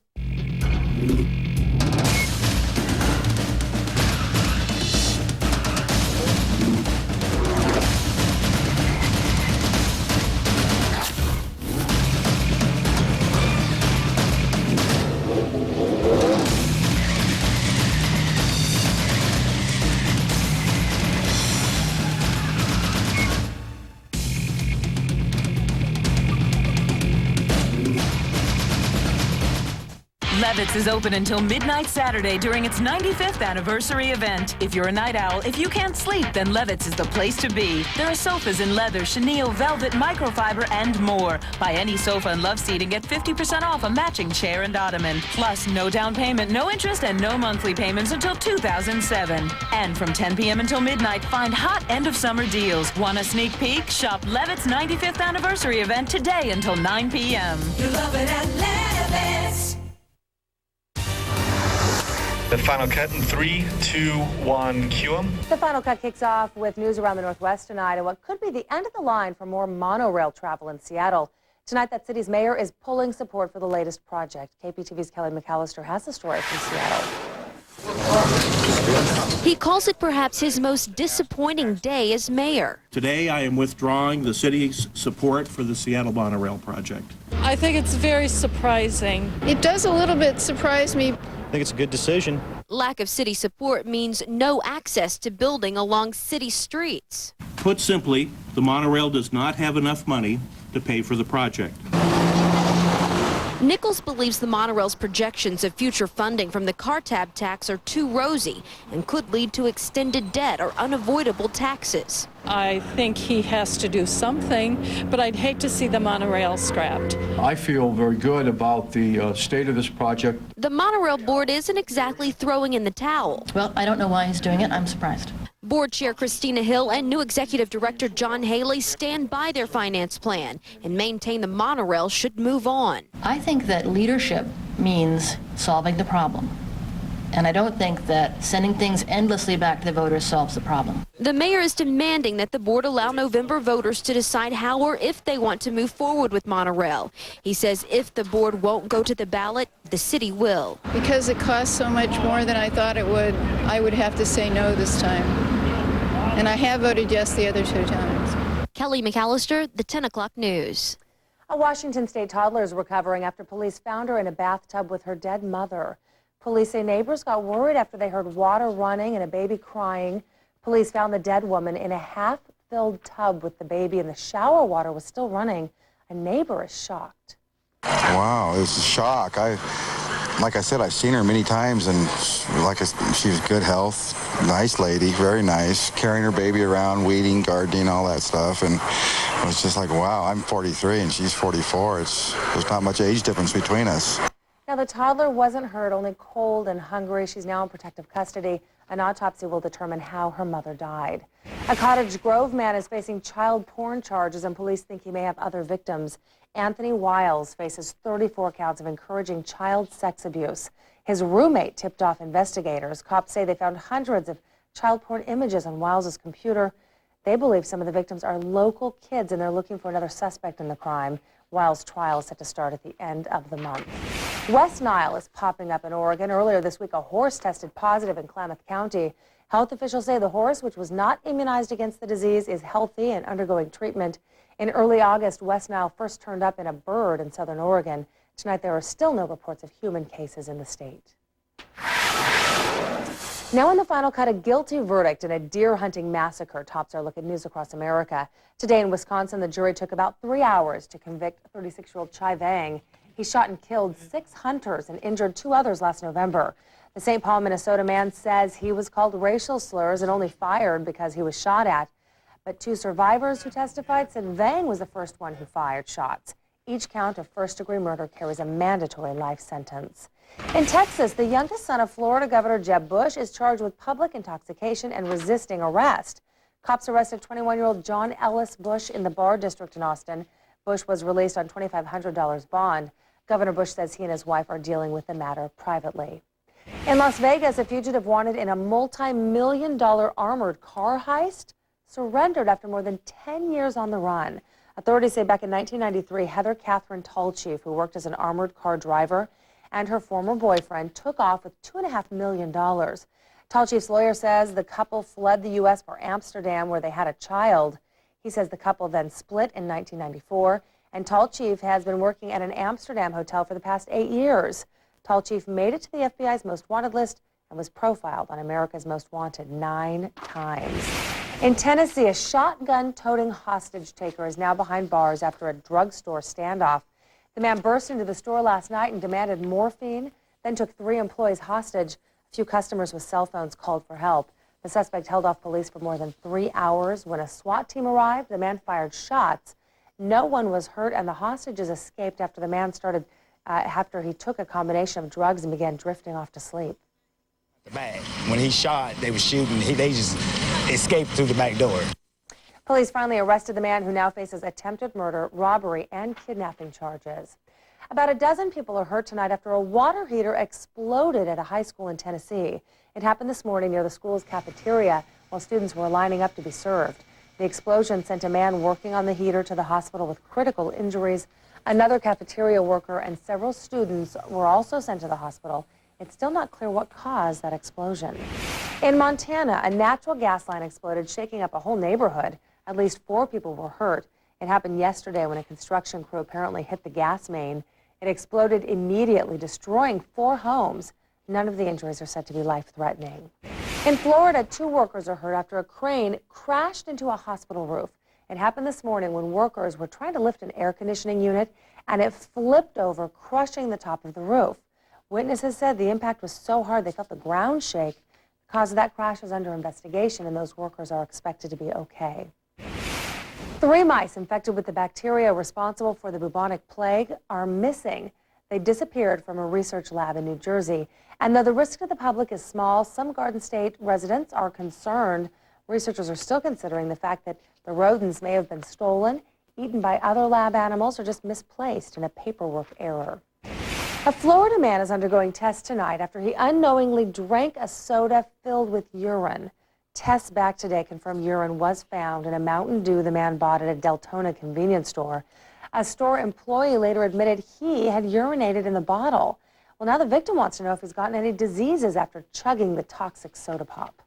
Levitt's is open until midnight Saturday during its 95th anniversary event. If you're a night owl, if you can't sleep, then Levitt's is the place to be. There are sofas in leather, chenille, velvet, microfiber, and more. Buy any sofa and love seat and get 50% off a matching chair and ottoman. Plus, no down payment, no interest, and no monthly payments until 2007. And from 10 p.m. until midnight, find hot end of summer deals. Want a sneak peek? Shop Levitt's 95th anniversary event today until 9 p.m. You love it at Levitt's. The Final Cut in 3, 2, 1, cue 'em. The Final Cut kicks off with news around the Northwest tonight and what could be the end of the line for more monorail travel in Seattle. Tonight, that city's mayor is pulling support for the latest project. KPTV's Kelly McAllister has the story from Seattle. He calls it perhaps his most disappointing day as mayor. Today, I am withdrawing the city's support for the Seattle monorail project. I think it's very surprising. It does a little bit surprise me. I think it's a good decision. Lack of city support means no access to building along city streets. Put simply, the monorail does not have enough money to pay for the project. Nichols believes the monorail's projections of future funding from the car tab tax are too rosy and could lead to extended debt or unavoidable taxes. I think he has to do something, but I'd hate to see the monorail scrapped. I feel very good about the state of this project. The monorail board isn't exactly throwing in the towel. Well, I don't know why he's doing it. I'm surprised. Board Chair Christina Hill and new Executive Director John Haley stand by their finance plan and maintain the monorail should move on. I think that leadership means solving the problem. And I don't think that sending things endlessly back to the voters solves the problem. The mayor is demanding that the board allow November voters to decide how or if they want to move forward with monorail. He says if the board won't go to the ballot, the city will. Because it costs so much more than I thought it would, I would have to say no this time. And I have voted yes the other 2 times. Kelly McAllister, the 10 o'clock news. A Washington State toddler is recovering after police found her in a bathtub with her dead mother. Police say neighbors got worried after they heard water running and a baby crying. Police found the dead woman in a half-filled tub with the baby, and the shower water was still running. A neighbor is shocked. Wow, it was a shock. Like I said, I've seen her many times, and she was good health, nice lady, very nice, carrying her baby around, weeding, gardening, all that stuff, and it was just like, wow, I'm 43 and she's 44. There's not much age difference between us. Now, the toddler wasn't hurt, only cold and hungry. She's now in protective custody. An autopsy will determine how her mother died. A Cottage Grove man is facing child porn charges, and police think he may have other victims. Anthony Wiles faces 34 counts of encouraging child sex abuse. His roommate tipped off investigators. Cops say they found hundreds of child porn images on Wiles' computer. They believe some of the victims are local kids, and they're looking for another suspect in the crime. Wiles' trial is set to start at the end of the month. West Nile is popping up in Oregon. Earlier this week, a horse tested positive in Klamath County. Health officials say the horse, which was not immunized against the disease, is healthy and undergoing treatment. In early August, West Nile first turned up in a bird in southern Oregon. Tonight, there are still no reports of human cases in the state. Now in the final cut, a guilty verdict in a deer hunting massacre tops our look at news across America. Today in Wisconsin, the jury took about 3 hours to convict 36-year-old Chai Vang. He shot and killed 6 hunters and injured 2 others last November. The St. Paul, Minnesota man says he was called racial slurs and only fired because he was shot at. But 2 survivors who testified said Vang was the first one who fired shots. Each count of first-degree murder carries a mandatory life sentence. In Texas, the youngest son of Florida Governor Jeb Bush is charged with public intoxication and resisting arrest. Cops arrested 21-year-old John Ellis Bush in the Bar District in Austin. Bush was released on $2,500 bond. Governor Bush says he and his wife are dealing with the matter privately. In Las Vegas, a fugitive wanted in a multi-million-dollar armored car heist surrendered after more than 10 years on the run. Authorities say back in 1993, Heather Catherine Tallchief, who worked as an armored car driver, and her former boyfriend took off with $2.5 million. Tallchief's lawyer says the couple fled the U.S. for Amsterdam, where they had a child. He says the couple then split in 1994, and Tallchief has been working at an Amsterdam hotel for the past 8 years. Tallchief made it to the FBI's most wanted list and was profiled on America's Most Wanted 9 times. In Tennessee, a shotgun-toting hostage taker is now behind bars after a drugstore standoff. The man burst into the store last night and demanded morphine, then took 3 employees hostage. A few customers with cell phones called for help. The suspect held off police for more than 3 hours. When a SWAT team arrived, the man fired shots. No one was hurt, and the hostages escaped after the man after he took a combination of drugs and began drifting off to sleep. The bag. When he shot, they were shooting. They just escaped through the back door. Police finally arrested the man, who now faces attempted murder, robbery, and kidnapping charges. About a dozen people are hurt tonight after a water heater exploded at a high school in Tennessee. It happened this morning near the school's cafeteria while students were lining up to be served. The explosion sent a man working on the heater to the hospital with critical injuries. Another cafeteria worker and several students were also sent to the hospital. It's still not clear what caused that explosion. In Montana, a natural gas line exploded, shaking up a whole neighborhood. At least 4 people were hurt. It happened yesterday when a construction crew apparently hit the gas main. It exploded immediately, destroying 4 homes. None of the injuries are said to be life-threatening. In Florida, 2 workers are hurt after a crane crashed into a hospital roof. It happened this morning when workers were trying to lift an air conditioning unit, and it flipped over, crushing the top of the roof. Witnesses said the impact was so hard they felt the ground shake. The cause of that crash is under investigation, and those workers are expected to be okay. 3 mice infected with the bacteria responsible for the bubonic plague are missing. They disappeared from a research lab in New Jersey. And though the risk to the public is small, some Garden State residents are concerned. Researchers are still considering the fact that the rodents may have been stolen, eaten by other lab animals, or just misplaced in a paperwork error. A Florida man is undergoing tests tonight after he unknowingly drank a soda filled with urine. Tests back today confirm urine was found in a Mountain Dew the man bought at a Deltona convenience store. A store employee later admitted he had urinated in the bottle. Well, now the victim wants to know if he's gotten any diseases after chugging the toxic soda pop.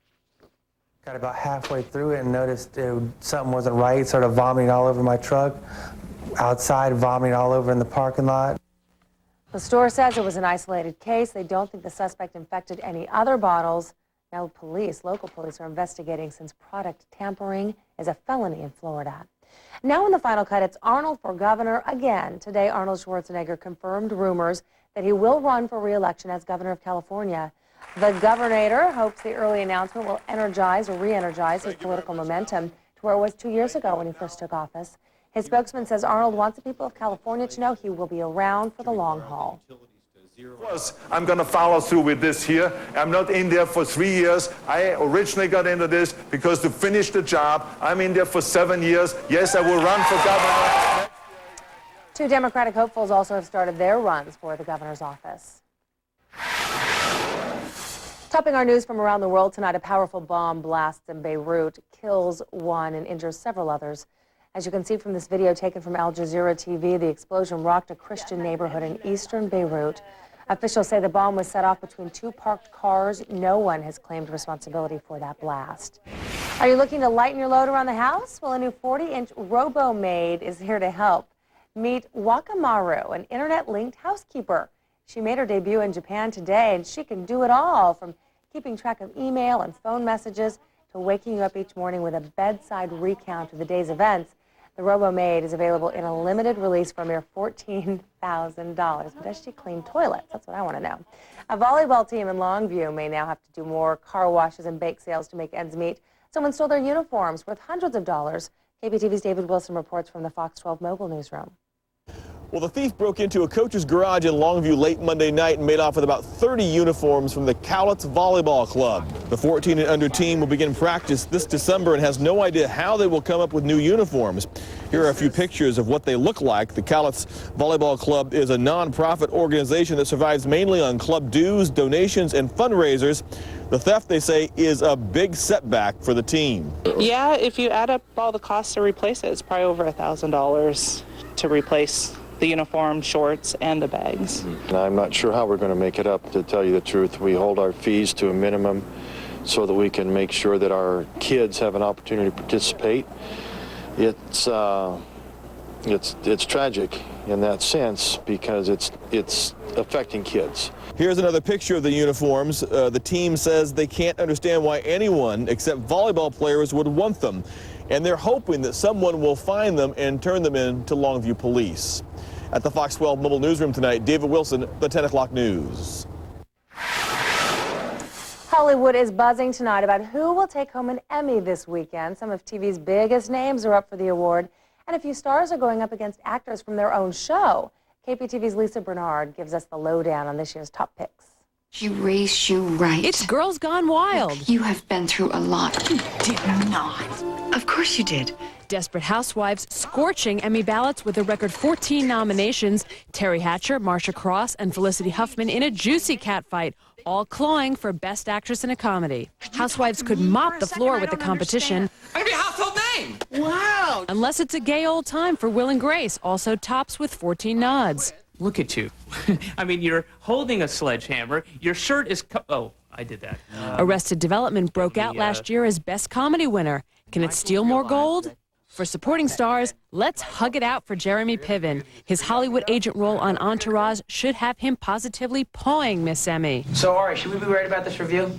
Got about halfway through it and noticed something wasn't right, started vomiting all over my truck, outside vomiting all over in the parking lot. The store says it was an isolated case. They don't think the suspect infected any other bottles. Now local police are investigating since product tampering is a felony in Florida. Now in the final cut, it's Arnold for governor again. Today, Arnold Schwarzenegger confirmed rumors that he will run for re-election as governor of California. The governor hopes the early announcement will energize or re-energize his political momentum to where it was 2 years ago when he first took office. His spokesman says Arnold wants the people of California to know he will be around for the long haul. I'm going to follow through with this here. I'm not in there for 3 years. I originally got into this because to finish the job. I'm in there for 7 years. Yes, I will run for governor. 2 Democratic hopefuls also have started their runs for the governor's office. Topping our news from around the world tonight, a powerful bomb blasts in Beirut, kills 1 and injures several others. As you can see from this video taken from Al Jazeera TV, the explosion rocked a Christian neighborhood in eastern Beirut. Officials say the bomb was set off between 2 parked cars. No one has claimed responsibility for that blast. Are you looking to lighten your load around the house? Well, a new 40-inch Robo-Maid is here to help. Meet Wakamaru, an internet-linked housekeeper. She made her debut in Japan today, and she can do it all, from keeping track of email and phone messages to waking you up each morning with a bedside recount of the day's events. The Robo-Maid is available in a limited release for a mere $14,000. But does she clean toilets? That's what I want to know. A volleyball team in Longview may now have to do more car washes and bake sales to make ends meet. Someone stole their uniforms worth hundreds of dollars. KPTV's David Wilson reports from the Fox 12 Mobile Newsroom. Well, the thief broke into a coach's garage in Longview late Monday night and made off with about 30 uniforms from the Cowlitz Volleyball Club. The 14 and under team will begin practice this December and has no idea how they will come up with new uniforms. Here are a few pictures of what they look like. The Cowlitz Volleyball Club is a non-profit organization that survives mainly on club dues, donations, and fundraisers. The theft, they say, is a big setback for the team. Yeah, if you add up all the costs to replace it, it's probably over $1,000 to replace the uniform, shorts, and the bags. I'm not sure how we're going to make it up, to tell you the truth. We hold our fees to a minimum so that we can make sure that our kids have an opportunity to participate. It's tragic in that sense because it's affecting kids. Here's another picture of the uniforms. The team says they can't understand why anyone except volleyball players would want them, and they're hoping that someone will find them and turn them in to Longview Police. At the Fox 12 Mobile Newsroom tonight, David Wilson, the 10 o'clock news. Hollywood is buzzing tonight about who will take home an Emmy this weekend. Some of TV's biggest names are up for the award, and a few stars are going up against actors from their own show. KPTV's Lisa Bernard gives us the lowdown on this year's top picks. She raised you right. It's Girls Gone Wild. Look, you have been through a lot. You did not. Of course you did. Desperate Housewives scorching Emmy ballots with a record 14 nominations. Terry Hatcher, Marcia Cross, and Felicity Huffman in a juicy catfight, all clawing for Best Actress in a Comedy. Housewives could mop the floor with the competition. I'm gonna be a household name! Wow! Unless it's a gay old time for Will and Grace, also tops with 14 nods. Look at you. I mean, you're holding a sledgehammer. Your shirt is... Oh, I did that. Arrested Development broke out last year as Best Comedy winner. Can it steal more gold? For supporting stars, let's hug it out for Jeremy Piven. His Hollywood agent role on Entourage should have him positively pawing Miss Emmy. So, Ari, should we be worried about this review?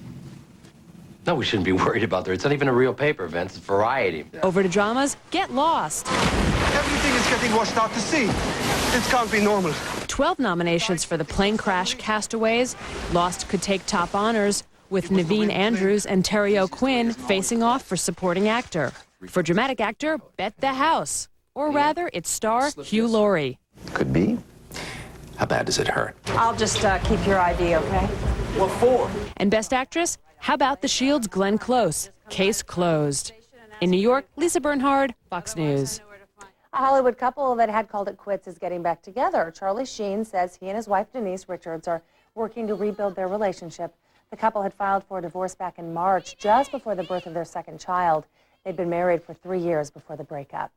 No, we shouldn't be worried about that. It's not even a real paper, Vince. It's Variety. Over to dramas, Get Lost. Everything is getting washed out to sea. This can't be normal. 12 nominations for the plane crash castaways. Lost could take top honors, with Naveen Andrews and Terry O'Quinn facing off for supporting actor. For dramatic actor, Bet the House. Or rather, its star, Hugh Laurie. Could be. How bad does it hurt? I'll just keep your ID, okay? What for? And Best Actress, how about The Shield's Glenn Close? Case closed. In New York, Lisa Bernhard, Fox News. A Hollywood couple that had called it quits is getting back together. Charlie Sheen says he and his wife Denise Richards are working to rebuild their relationship. The couple had filed for a divorce back in March, just before the birth of their second child. They'd been married for 3 years before the breakup.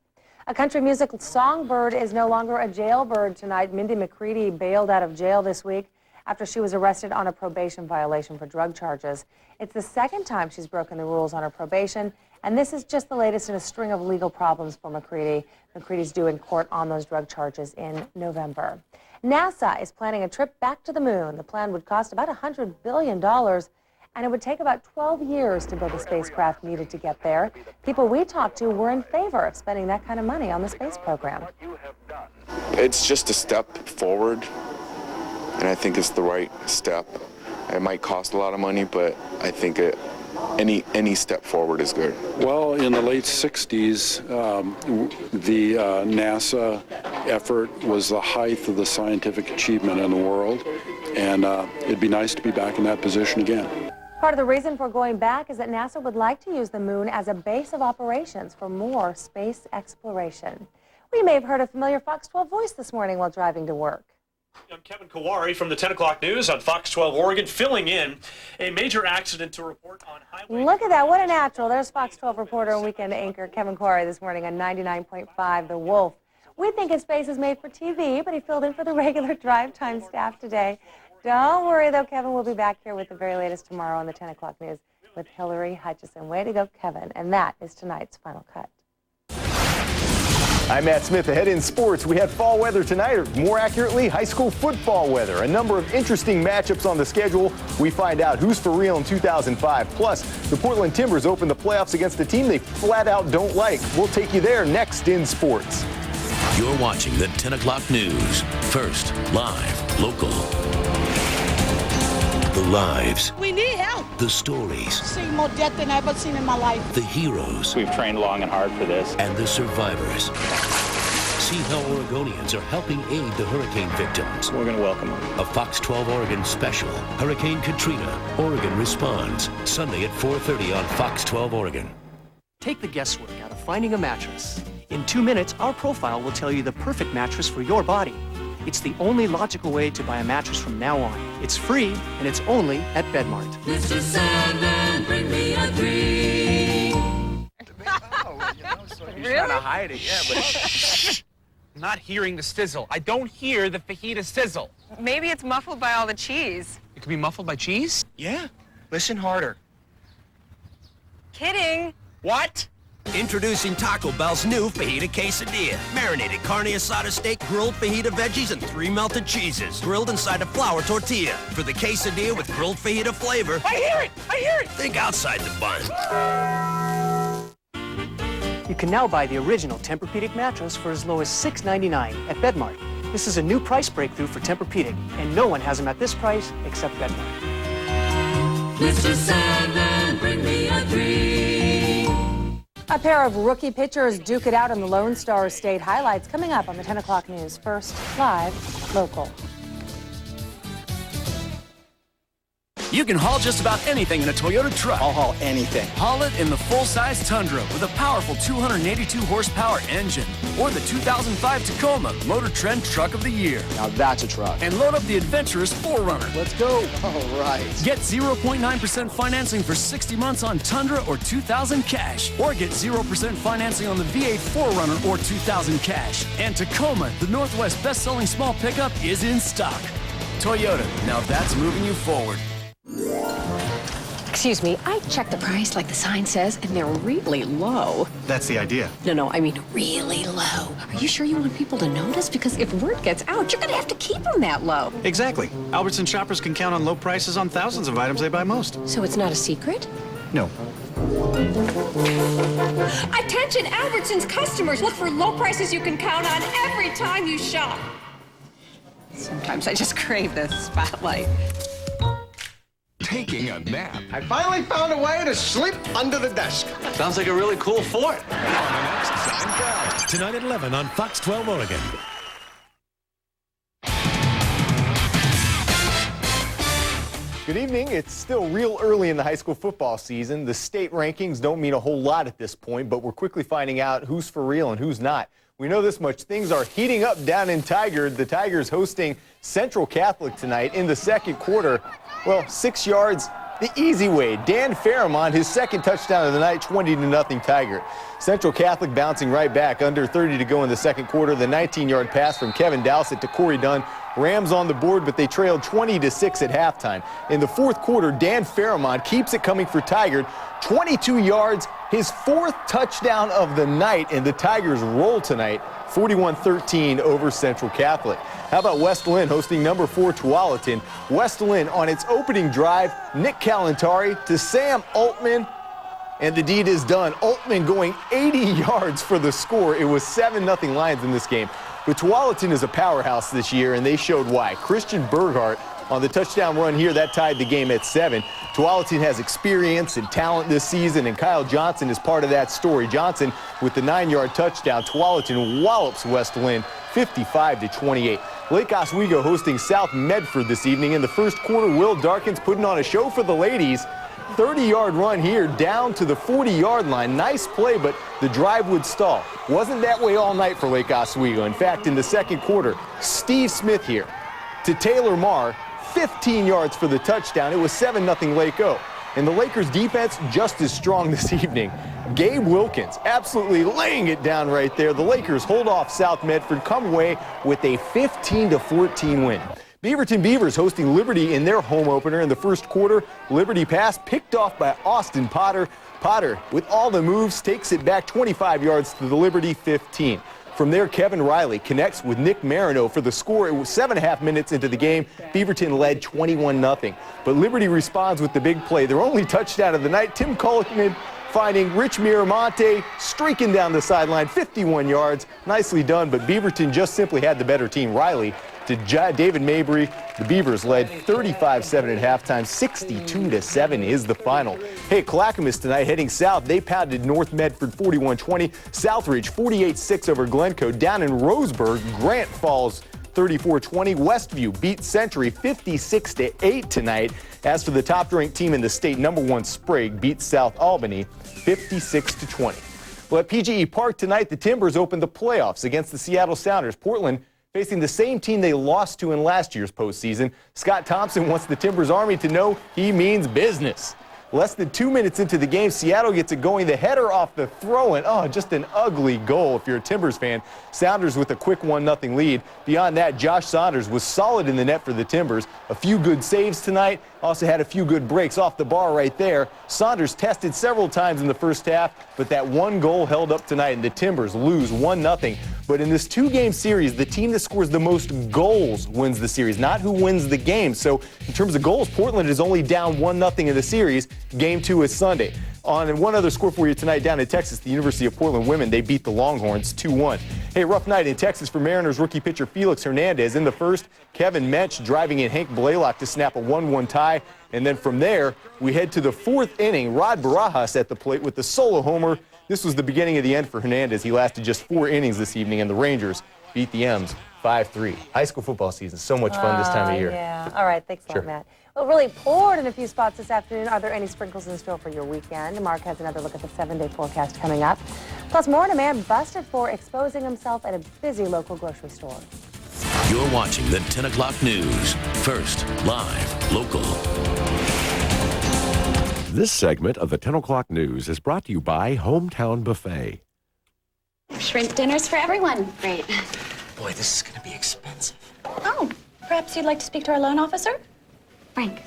A country music songbird is no longer a jailbird tonight. Mindy McCready bailed out of jail this week after she was arrested on a probation violation for drug charges. It's the second time she's broken the rules on her probation, and this is just the latest in a string of legal problems for McCready. McCready's due in court on those drug charges in November. NASA is planning a trip back to the moon. The plan would cost about $100 billion, and it would take about 12 years to build the spacecraft needed to get there. People we talked to were in favor of spending that kind of money on the space program. It's just a step forward, and I think it's the right step. It might cost a lot of money, but I think any step forward is good. Well, in the late 60s, the NASA effort was the height of the scientific achievement in the world, and it'd be nice to be back in that position again. Part of the reason for going back is that NASA would like to use the moon as a base of operations for more space exploration. We may have heard a familiar Fox 12 voice this morning while driving to work. I'm Kevin Kawari from the 10 o'clock news on Fox 12 Oregon, filling in a major accident to report on highway. Look at that, what a natural. There's Fox 12 reporter and weekend anchor Kevin Kawari this morning on 99.5 The Wolf. We think his face is made for TV, but he filled in for the regular drive time staff today. Don't worry though, Kevin will be back here with the very latest tomorrow on the 10 o'clock news with Hillary Hutchison. Way to go, Kevin. And that is tonight's Final Cut. I'm Matt Smith. Ahead in sports, we had fall weather tonight, or more accurately, high school football weather. A number of interesting matchups on the schedule. We find out who's for real in 2005. Plus, the Portland Timbers open the playoffs against a team they flat out don't like. We'll take you there next in sports. You're watching the 10 o'clock news. First, live, local. The lives. We need help. The stories. Seen more death than I've ever seen in my life. The heroes. We've trained long and hard for this. And the survivors. See how Oregonians are helping aid the hurricane victims. We're going to welcome them. A Fox 12 Oregon special. Hurricane Katrina. Oregon responds. Sunday at 4:30 on Fox 12 Oregon. Take the guesswork out of finding a mattress. In 2 minutes, our profile will tell you the perfect mattress for your body. It's the only logical way to buy a mattress from now on. It's free, and it's only at Bedmart. Mr. Sandman, bring me a dream. He's trying to hide it, yeah, but shh. I'm not hearing the sizzle. I don't hear the fajita sizzle. Maybe it's muffled by all the cheese. It could be muffled by cheese? Yeah. Listen harder. Kidding. What? Introducing Taco Bell's new fajita quesadilla. Marinated carne asada steak, grilled fajita veggies, and 3 melted cheeses. Grilled inside a flour tortilla. For the quesadilla with grilled fajita flavor. I hear it! I hear it! Think outside the bun. You can now buy the original Tempur-Pedic mattress for as low as $6.99 at Bedmart. This is a new price breakthrough for Tempur-Pedic, and no one has them at this price except Bedmart. Mr. Sandman, bring me a dream. A pair of rookie pitchers duke it out in the Lone Star State. Highlights coming up on the 10 o'clock news. First, live, local. You can haul just about anything in a Toyota truck. I'll haul anything. Haul it in the full-size Tundra with a powerful 282 horsepower engine. Or the 2005 Tacoma, Motor Trend Truck of the Year. Now that's a truck. And load up the adventurous 4Runner. Let's go. All right. Get 0.9% financing for 60 months on Tundra or 2000 cash. Or get 0% financing on the V8 4Runner or 2000 cash. And Tacoma, the Northwest best-selling small pickup, is in stock. Toyota, now that's moving you forward. Excuse me, I checked the price like the sign says, and they're really low. That's the idea. No, I mean really low. Are you sure you want people to notice? Because if word gets out, you're gonna have to keep them that low. Exactly. Albertson shoppers can count on low prices on thousands of items they buy most. So it's not a secret? No. Attention Albertsons customers, look for low prices you can count on every time you shop. Sometimes I just crave the spotlight. Taking a nap. I finally found a way to sleep under the desk. Sounds like a really cool fort. On the next Seinfeld. Tonight at 11 on Fox 12 Oregon. Good evening. It's still real early in the high school football season. The state rankings don't mean a whole lot at this point, but we're quickly finding out who's for real and who's not. We know this much. Things are heating up down in Tigard. The Tigers hosting Central Catholic tonight in the second quarter. Well, 6 yards the easy way. Dan Fairmont, his second touchdown of the night, 20-0 Tigard. Central Catholic bouncing right back. Under 30 to go in the second quarter. The 19-yard pass from Kevin Dowsett to Corey Dunn. Rams on the board, but they trailed 20-6 at halftime. In the fourth quarter, Dan Fairmont keeps it coming for Tigard. 22 yards, his fourth touchdown of the night, and the Tigers roll tonight, 41-13 over Central Catholic. How about West Lynn hosting number 4 Tualatin? West Lynn on its opening drive, Nick Calentari to Sam Altman, and the deed is done. Altman going 80 yards for the score. It was 7-0 Lions in this game. But Tualatin is a powerhouse this year, and they showed why. Christian Berghardt on the touchdown run here, that tied the game at 7. Tualatin has experience and talent this season, and Kyle Johnson is part of that story. Johnson with the 9-yard touchdown. Tualatin wallops West Lynn 55-28. Lake Oswego hosting South Medford this evening. In the first quarter, Will Darkins putting on a show for the ladies. 30-yard run here down to the 40-yard line. Nice play, but the drive would stall. Wasn't that way all night for Lake Oswego. In fact, in the second quarter, Steve Smith here to Taylor Marr, 15 yards for the touchdown. It was 7-0 Lake O. And the Lakers defense just as strong this evening. Gabe Wilkins absolutely laying it down right there. The Lakers hold off South Medford, come away with a 15-14 win. Beaverton Beavers hosting Liberty in their home opener in the first quarter. Liberty pass picked off by Austin Potter. Potter, with all the moves, takes it back 25 yards to the Liberty 15. From there, Kevin Riley connects with Nick Marino for the score. It was 7.5 minutes into the game. Beaverton led 21-0. But Liberty responds with the big play. Their only touchdown of the night, Tim Cullinan finding Rich Miramonte streaking down the sideline, 51 yards. Nicely done, but Beaverton just simply had the better team. Riley to David Mabry. The Beavers led 35-7 at halftime. 62-7 is the final. Hey, Clackamas tonight heading south. They pounded North Medford 41-20. Southridge 48-6 over Glencoe. Down in Roseburg, Grant falls 34-20. Westview beat Century 56-8 tonight. As for the top-ranked team in the state, number 1 Sprague beat South Albany 56-20. Well, at PGE Park tonight, the Timbers opened the playoffs against the Seattle Sounders. Portland facing the same team they lost to in last year's postseason. Scott Thompson wants the Timbers Army to know he means business. Less than 2 minutes into the game, Seattle gets it going. The header off the throw-in. Oh, just an ugly goal if you're a Timbers fan. Sounders with a quick 1-0 lead. Beyond that, Josh Saunders was solid in the net for the Timbers. A few good saves tonight. Also had a few good breaks off the bar right there. Saunders tested several times in the first half, but that one goal held up tonight, and the Timbers lose 1-0. But in this 2-game series, the team that scores the most goals wins the series, not who wins the game. So in terms of goals, Portland is only down 1-0 in the series. Game 2 is Sunday. And one other score for you tonight down in Texas, the University of Portland women, they beat the Longhorns 2-1. Hey, rough night in Texas for Mariners rookie pitcher Felix Hernandez. In the first, Kevin Mensch driving in Hank Blaylock to snap a 1-1 tie. And then from there, we head to the 4th inning. Rod Barajas at the plate with the solo homer. This was the beginning of the end for Hernandez. He lasted just 4 innings this evening, and the Rangers beat the M's 5-3. High school football season, so much fun this time of year. Yeah. All right, thanks a lot, Matt. Well, really poured in a few spots this afternoon. Are there any sprinkles in store for your weekend? Mark has another look at the 7-day forecast coming up. Plus, more on a man busted for exposing himself at a busy local grocery store. You're watching the 10 o'clock news. First, live, local. This segment of the 10 o'clock news is brought to you by Hometown Buffet. Shrimp dinners for everyone. Great. Boy, this is going to be expensive. Oh, perhaps you'd like to speak to our loan officer? Frank.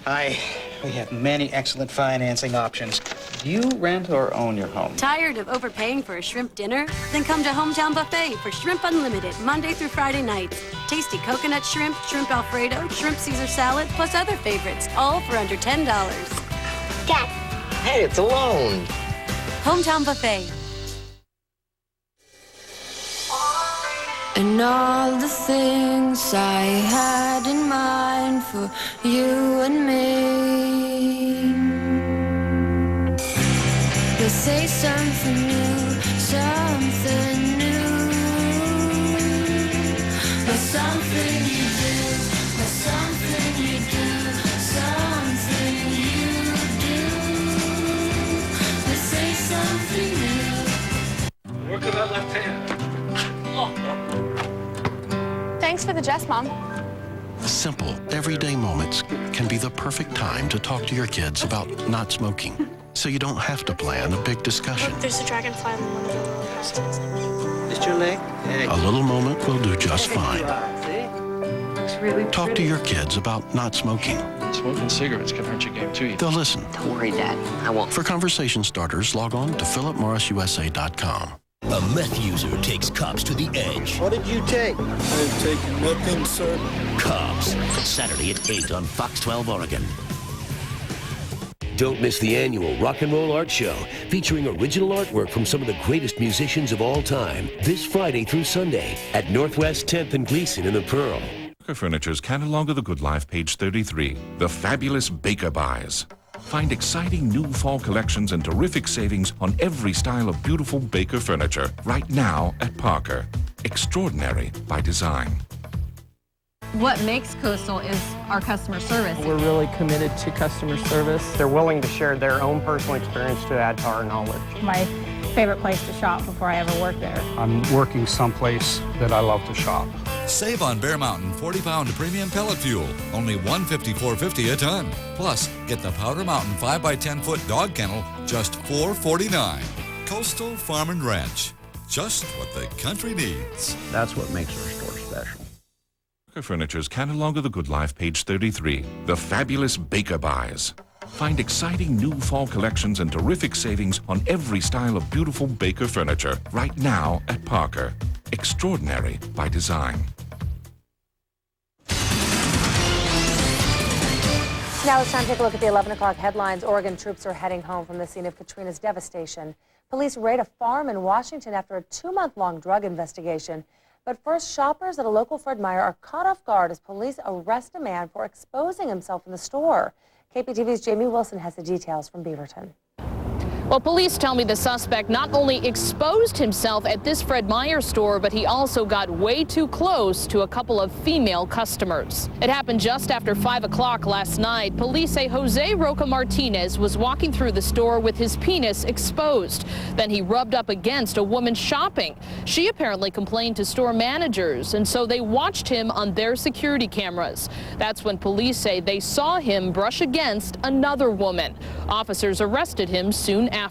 Hi. We have many excellent financing options. Do you rent or own your home? Tired of overpaying for a shrimp dinner? Then come to Hometown Buffet for Shrimp Unlimited, Monday through Friday nights. Tasty coconut shrimp, shrimp Alfredo, shrimp Caesar salad, plus other favorites, all for under $10. Dad. Hey, it's a loan. Hometown Buffet. And all the things I had in mind for you and me. You'll say something new, something new. Or something you do, or something you do, something you do. You'll say something new. Work on that left hand. Thanks for the jest, Mom. Simple, everyday moments can be the perfect time to talk to your kids about not smoking. so you don't have to plan a big discussion. Look, there's a dragonfly on one of the roller coasters. Just your leg? A little moment will do just fine. It's really Talk to your kids about not smoking. Smoking cigarettes can hurt your game too. They'll listen. Don't worry, Dad. I won't. For conversation starters, log on to philipmorrisusa.com. A meth user takes cops to the edge. What did you take? I've taken nothing, sir. Cops, Saturday at 8 on Fox 12 Oregon. Don't miss the annual Rock and Roll Art Show, featuring original artwork from some of the greatest musicians of all time, this Friday through Sunday at Northwest 10th and Gleason in the Pearl. Baker Furniture's Catalog of the Good Life, page 33. The fabulous Baker Buys. Find exciting new fall collections and terrific savings on every style of beautiful Baker furniture right now at Parker. Extraordinary by design. What makes Coastal is our customer service. We're really committed to customer service. They're willing to share their own personal experience to add to our knowledge. My favorite place to shop before I ever worked there. I'm working someplace that I love to shop. Save on Bear Mountain 40-pound premium pellet fuel, only $154.50 a ton. Plus, get the Powder Mountain 5x10-foot dog kennel, just $449. Coastal Farm and Ranch, just what the country needs. That's what makes our store special. Baker Furniture's Catalog of the Good Life, page 33. The fabulous Baker Buys. Find exciting new fall collections and terrific savings on every style of beautiful Baker furniture right now at Parker. Extraordinary by design. Now it's time to take a look at the 11 o'clock headlines. Oregon troops are heading home from the scene of Katrina's devastation. Police raid a farm in Washington after a 2-month-long drug investigation. But first, shoppers at a local Fred Meyer are caught off guard as police arrest a man for exposing himself in the store. KPTV's Jamie Wilson has the details from Beaverton. Well, police tell me the suspect not only exposed himself at this Fred Meyer store, but he also got way too close to a couple of female customers. It happened just after 5 o'clock last night. Police say Jose Roca Martinez was walking through the store with his penis exposed. Then he rubbed up against a woman shopping. She apparently complained to store managers, and so they watched him on their security cameras. That's when police say they saw him brush against another woman. Officers arrested him soon after.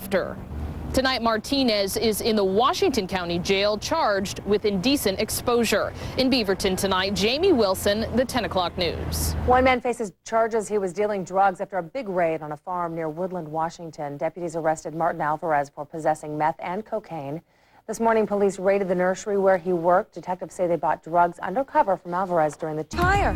Tonight, Martinez is in the Washington County Jail charged with indecent exposure. In Beaverton tonight, Jamie Wilson, the 10 o'clock news. One man faces charges he was dealing drugs after a big raid on a farm near Woodland, Washington. Deputies arrested Martin Alvarez for possessing meth and cocaine. This morning, police raided the nursery where he worked. Detectives say they bought drugs undercover from Alvarez during the tire.